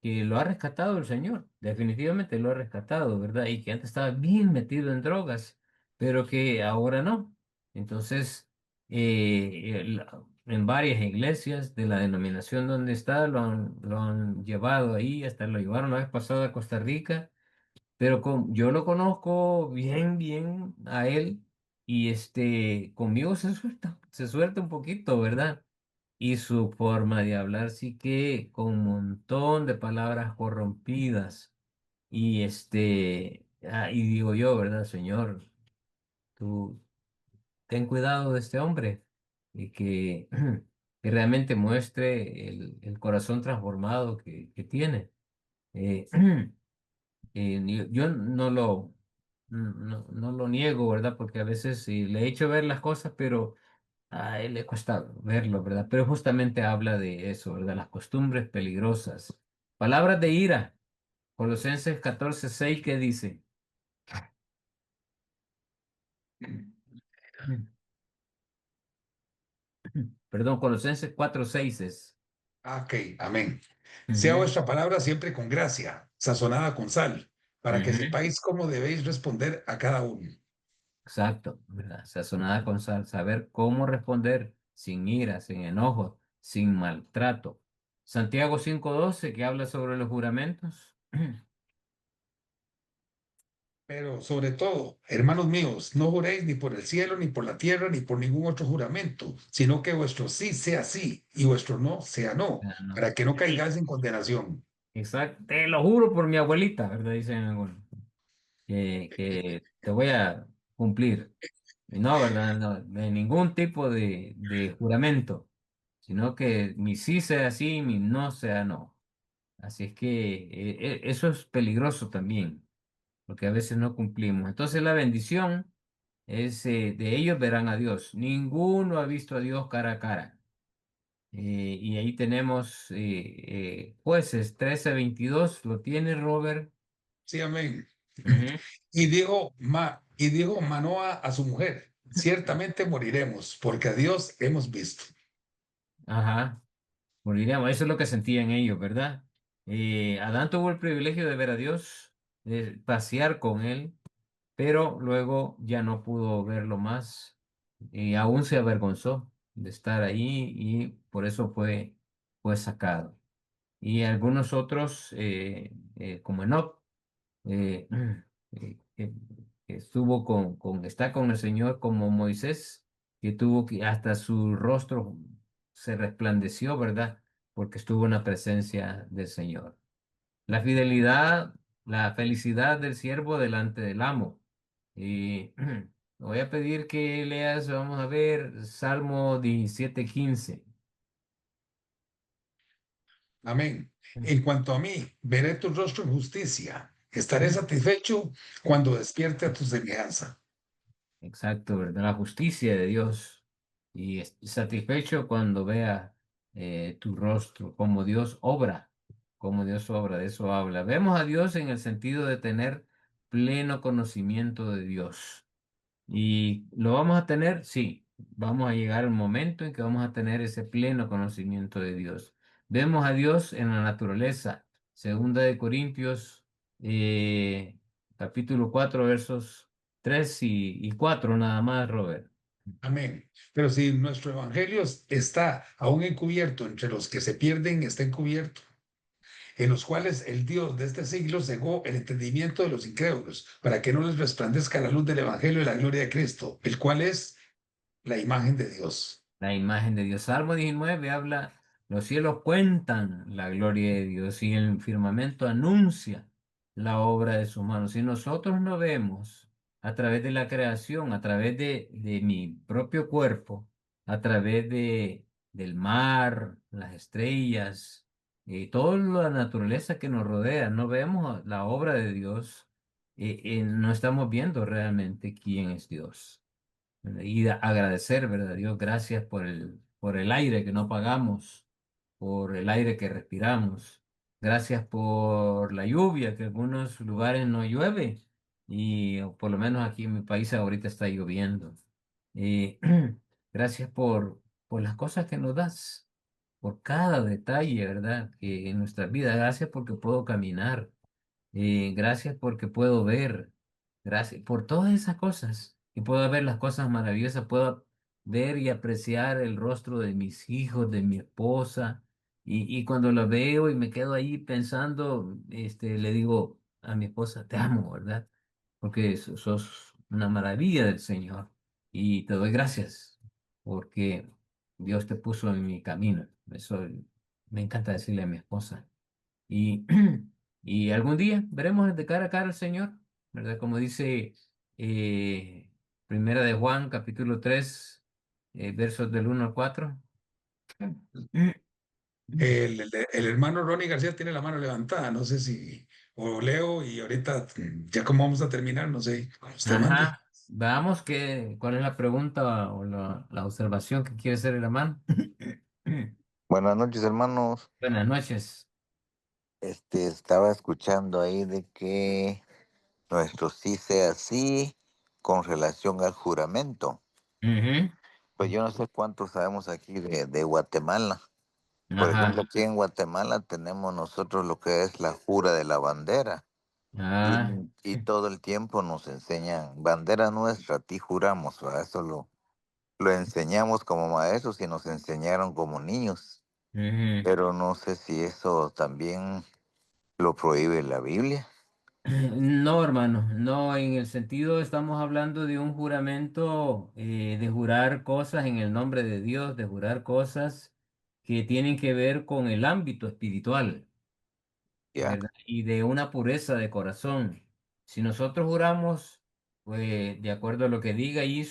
que lo ha rescatado el Señor, definitivamente lo ha rescatado, ¿verdad? Y que antes estaba bien metido en drogas, pero que ahora no. Entonces, en varias iglesias de la denominación donde está, lo han llevado ahí, hasta lo llevaron la vez pasada a Costa Rica, pero yo lo conozco bien, bien a él, y conmigo se suelta un poquito, ¿verdad? Y su forma de hablar sí que con un montón de palabras corrompidas. Y digo yo, ¿verdad, Señor? Tú ten cuidado de este hombre y que realmente muestre el corazón transformado que tiene. Eh, yo no lo niego, ¿verdad? Porque a veces le he hecho ver las cosas, pero a él le cuesta verlo, ¿verdad? Pero justamente habla de eso, ¿verdad? Las costumbres peligrosas. Palabras de ira. Colosenses 14:6, ¿qué dice? Perdón, Colosenses 4:6 es. ok, amén. Sea Ujú, vuestra palabra siempre con gracia, sazonada con sal, para que ujú. sepáis cómo debéis responder a cada uno. Exacto, ¿verdad? Sazonada con sal, saber cómo responder sin ira, sin enojo, sin maltrato. Santiago 5:12, que habla sobre los juramentos. Pero sobre todo, hermanos míos, no juréis ni por el cielo, ni por la tierra, ni por ningún otro juramento, sino que vuestro sí sea sí y vuestro no sea no, Ah, no. para que no caigáis en condenación. Exacto, te lo juro por mi abuelita, ¿verdad? Dicen algunos, que te voy a cumplir. Y no, ¿verdad? No, de ningún tipo de juramento, sino que mi sí sea sí, mi no sea no. Así es que eso es peligroso también, porque a veces no cumplimos. Entonces la bendición es, de ellos verán a Dios. Ninguno ha visto a Dios cara a cara. Y ahí tenemos Jueces 13:22, ¿lo tiene Robert? Sí, amén. Ujú. Y dijo Manoa a su mujer, ciertamente moriremos, porque a Dios hemos visto. Ajá, moriríamos. Eso es lo que sentían ellos, ¿verdad? Adán tuvo el privilegio de ver a Dios, de pasear con él, pero luego ya no pudo verlo más y aún se avergonzó de estar ahí y por eso fue sacado. Y algunos otros, como Enoch, eh, que estuvo está con el Señor, como Moisés, que tuvo que hasta su rostro se resplandeció, ¿verdad? Porque estuvo en la presencia del Señor. La fidelidad, la felicidad del siervo delante del amo. Y voy a pedir que leas, vamos a ver, Salmo 17:15. Amén. En cuanto a mí, veré tu rostro en justicia. Estaré satisfecho cuando despierte a tu semejanza. Exacto, ¿verdad? La justicia de Dios. Y satisfecho cuando vea tu rostro, como Dios obra, de eso habla. Vemos a Dios en el sentido de tener pleno conocimiento de Dios. ¿Y lo vamos a tener? Sí. vamos a llegar al momento en que vamos a tener ese pleno conocimiento de Dios. Vemos a Dios en la naturaleza. Segunda de Corintios, eh, capítulo 4 versos 3 y 4 nada más, Robert. Amén. Pero si nuestro evangelio está aún encubierto, entre los que se pierden está encubierto, en los cuales el Dios de este siglo cegó el entendimiento de los incrédulos, para que no les resplandezca la luz del evangelio de la gloria de Cristo, el cual es la imagen de Dios. La imagen de Dios. Salmo 19 habla, los cielos cuentan la gloria de Dios y el firmamento anuncia la obra de sus manos. Si nosotros no vemos a través de la creación, a través de mi propio cuerpo, a través del mar, las estrellas, y toda la naturaleza que nos rodea, no vemos la obra de Dios, no estamos viendo realmente quién es Dios. Y agradecer, ¿verdad? Dios, gracias por el aire que no pagamos, por el aire que respiramos. Gracias por la lluvia, que en algunos lugares no llueve y o por lo menos aquí en mi país ahorita está lloviendo. Eh, gracias por las cosas que nos das, por cada detalle, ¿verdad? Que en nuestra vida. Gracias porque puedo caminar. Gracias porque puedo ver. Gracias por todas esas cosas. Y puedo ver las cosas maravillosas. Puedo ver y apreciar el rostro de mis hijos, de mi esposa. Y cuando lo veo y me quedo ahí pensando, le digo a mi esposa, te amo, ¿verdad? Porque sos una maravilla del Señor. Y te doy gracias porque Dios te puso en mi camino. Eso me encanta decirle a mi esposa. Y, y algún día veremos de cara a cara al Señor, ¿verdad? Como dice Primera de Juan, capítulo 3 versos del 1 al 4. El hermano Ronnie García tiene la mano levantada, no sé si, o leo y ahorita, ya como vamos a terminar, no sé, como usted mande. Ajá. Veamos cuál es la pregunta o la observación que quiere hacer el hermano. Buenas noches, hermanos. Buenas noches. Estaba escuchando ahí de que nuestro sí sea sí con relación al juramento. Ujú. Pues yo no sé cuántos sabemos aquí de Guatemala. Por ejemplo, Ajá. aquí en Guatemala tenemos nosotros lo que es la jura de la bandera. Y, Ah. y todo el tiempo nos enseñan, bandera nuestra, a ti juramos, ¿verdad? Eso lo enseñamos como maestros y nos enseñaron como niños. Ujú. Pero no sé si eso también lo prohíbe la Biblia. No, hermano, no, en el sentido estamos hablando de un juramento, de jurar cosas en el nombre de Dios, de jurar cosas que tienen que ver con el ámbito espiritual. Ya. ¿Verdad? Y de una pureza de corazón. Si nosotros juramos, pues de acuerdo a lo que diga ahí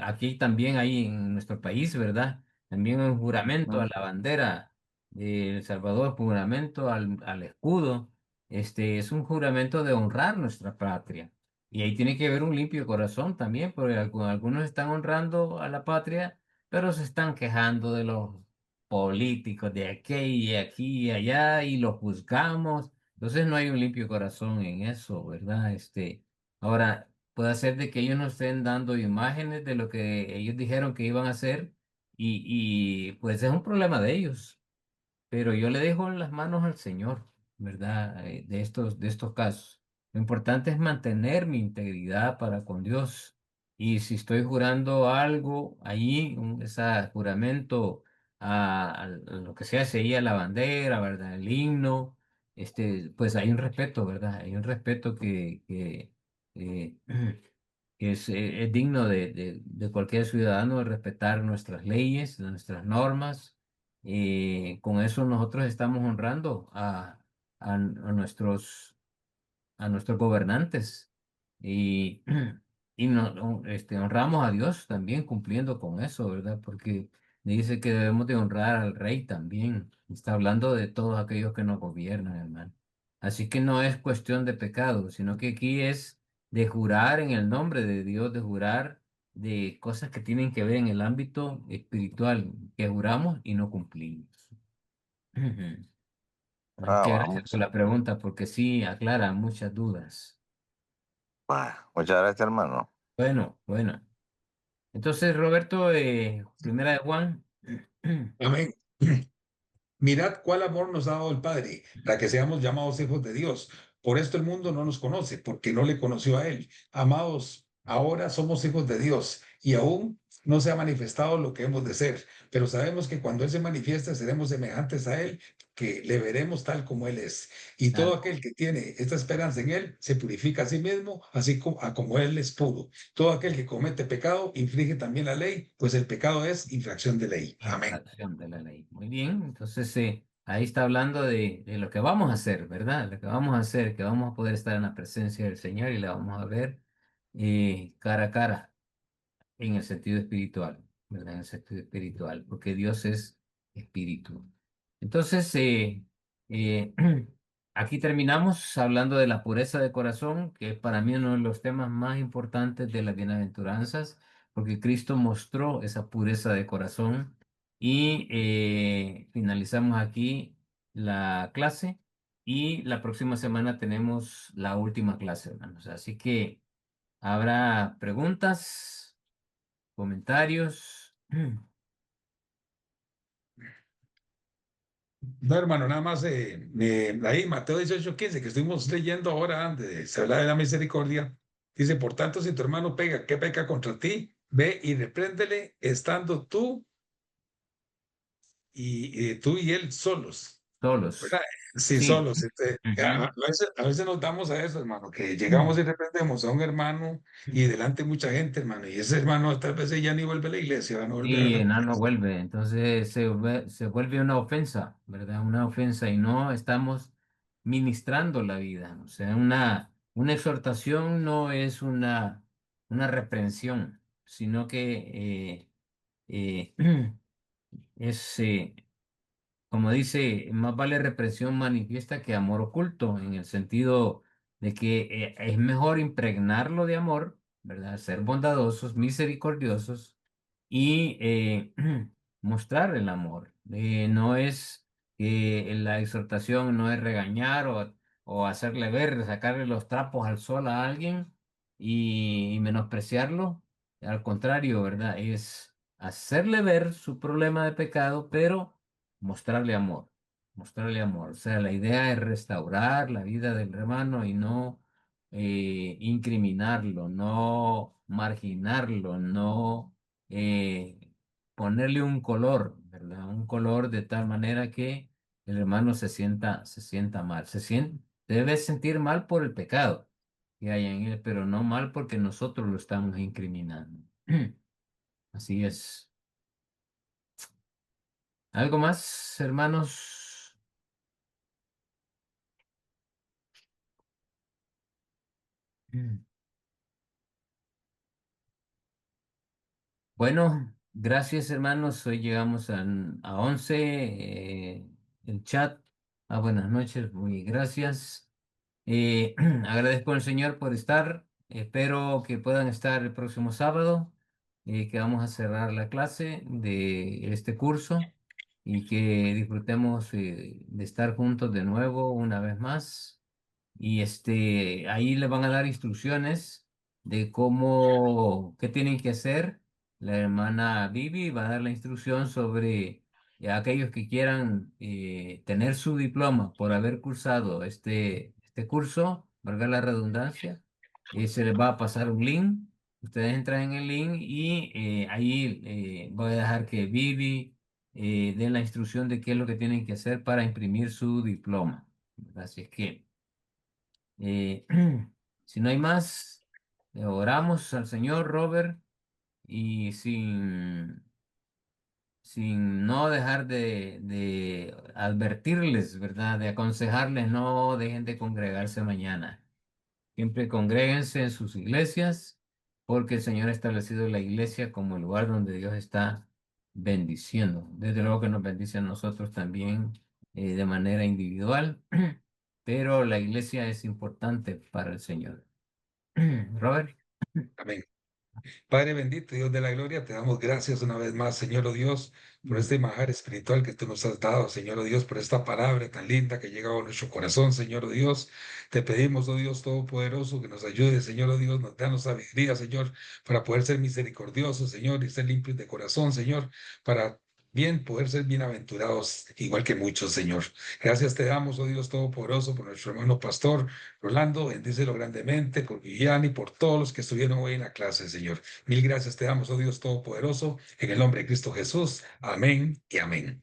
aquí también ahí en nuestro país, ¿verdad? También un juramento a Ujú. la bandera de El Salvador, juramento al escudo, es un juramento de honrar nuestra patria. Y ahí tiene que haber un limpio corazón también, porque algunos están honrando a la patria, pero se están quejando de los políticos de aquí y aquí y allá y los juzgamos. Entonces no hay un limpio corazón en eso, ¿verdad? Ahora, puede ser de que ellos nos estén dando imágenes de lo que ellos dijeron que iban a hacer y pues es un problema de ellos. Pero yo le dejo en las manos al Señor, ¿verdad? De estos casos. Lo importante es mantener mi integridad para con Dios. Y si estoy jurando algo allí, ese juramento a lo que se hace ahí a la bandera, ¿verdad? El himno, pues hay un respeto, ¿verdad? Hay un respeto eh, que es digno de cualquier ciudadano de respetar nuestras leyes, nuestras normas. Con eso nosotros estamos honrando a nuestros gobernantes y, honramos a Dios también cumpliendo con eso, ¿verdad? Porque dice que debemos de honrar al rey también. Está hablando de todos aquellos que nos gobiernan, hermano. Así que no es cuestión de pecado, sino que aquí es de jurar en el nombre de Dios, de jurar de cosas que tienen que ver en el ámbito espiritual, que juramos y no cumplimos. Ujú. Así Ah, que gracias vamos. por la pregunta, porque sí aclara muchas dudas. Muchas gracias, hermano. Bueno, bueno. Entonces, Roberto, primera de Juan. Amén. Mirad cuál amor nos ha dado el Padre, para que seamos llamados hijos de Dios. Por esto el mundo no nos conoce, porque no le conoció a Él. Amados, ahora somos hijos de Dios y aún no se ha manifestado lo que hemos de ser, pero sabemos que cuando Él se manifieste seremos semejantes a Él, que le veremos tal como Él es. Y todo Claro, aquel que tiene esta esperanza en Él se purifica a sí mismo, así como Él es puro. Todo aquel que comete pecado infringe también la ley, pues el pecado es infracción de ley. Amén. infracción de la ley. Muy bien, entonces ahí está hablando de lo que vamos a hacer, ¿verdad? Lo que vamos a hacer, que vamos a poder estar en la presencia del Señor y la vamos a ver cara a cara en el sentido espiritual, ¿verdad? En el sentido espiritual, porque Dios es espíritu. Entonces, eh, aquí terminamos hablando de la pureza de corazón, que es para mí uno de los temas más importantes de las bienaventuranzas, porque Cristo mostró esa pureza de corazón. Y finalizamos aquí la clase y la próxima semana tenemos la última clase, hermanos. Así que habrá preguntas, comentarios. No, hermano, nada más ahí, Mateo 18:15, que estuvimos leyendo ahora antes, se habla de la misericordia. Dice, por tanto, si tu hermano pega, ¿qué peca contra ti? Ve y repréndele, estando tú y él solos, ¿verdad? Solos. Sí, Sí. solos. Ujú. A veces nos damos a eso, hermano, que llegamos y reprendemos a un hermano y delante de mucha gente, hermano, y ese hermano tal vez ya ni vuelve a la iglesia, no vuelve a Y la enano iglesia. vuelve, entonces se vuelve una ofensa, ¿verdad? Una ofensa y no estamos ministrando la vida. O sea, una exhortación no es una reprensión, sino que es, como dice, más vale represión manifiesta que amor oculto, en el sentido de que es mejor impregnarlo de amor, ¿verdad? Ser bondadosos, misericordiosos y mostrar el amor. No es que la exhortación no es regañar o hacerle ver, sacarle los trapos al sol a alguien y menospreciarlo. Al contrario, ¿verdad? Es hacerle ver su problema de pecado, pero mostrarle amor, mostrarle amor. O sea, la idea es restaurar la vida del hermano y no incriminarlo, no marginarlo, no ponerle un color, ¿verdad? Un color de tal manera que el hermano se sienta mal. Debe sentir mal por el pecado que hay en él, pero no mal porque nosotros lo estamos incriminando. Así es. ¿Algo más, hermanos? Mm. Bueno, gracias hermanos. Hoy llegamos a 11. El chat. Buenas noches, muy gracias. Agradezco al Señor por estar. Espero que puedan estar el próximo sábado, que vamos a cerrar la clase de este curso y que disfrutemos de estar juntos de nuevo una vez más. Y ahí le van a dar instrucciones de qué tienen que hacer. La hermana Vivi va a dar la instrucción sobre aquellos que quieran tener su diploma por haber cursado este curso, valga la redundancia. Se les va a pasar un link. Ustedes entran en el link y ahí voy a dejar que Vivi dé la instrucción de qué es lo que tienen que hacer para imprimir su diploma. Así es que eh, si no hay más, oramos al Señor, Robert, y sin no dejar de advertirles, ¿verdad? De aconsejarles, no dejen de congregarse mañana. Siempre congréguense en sus iglesias, porque el Señor ha establecido la iglesia como el lugar donde Dios está bendiciendo. Desde luego que nos bendice a nosotros también de manera individual, pero la iglesia es importante para el Señor. Robert. Amén. Padre bendito, Dios de la gloria, te damos gracias una vez más, Señor oh Dios, por este manjar espiritual que tú nos has dado, Señor oh Dios, por esta palabra tan linda que ha llegado a nuestro corazón, Señor oh Dios. Te pedimos, oh Dios Todopoderoso, que nos ayude, Señor oh Dios, nos danos sabiduría, Señor, para poder ser misericordiosos, Señor, y ser limpios de corazón, Señor, para bien poder ser bienaventurados, igual que muchos, Señor. Gracias te damos, oh Dios Todopoderoso, por nuestro hermano pastor Rolando, bendícelo grandemente, por Viviana y por todos los que estuvieron hoy en la clase, Señor. Mil gracias te damos, oh Dios Todopoderoso, en el nombre de Cristo Jesús. Amén y amén.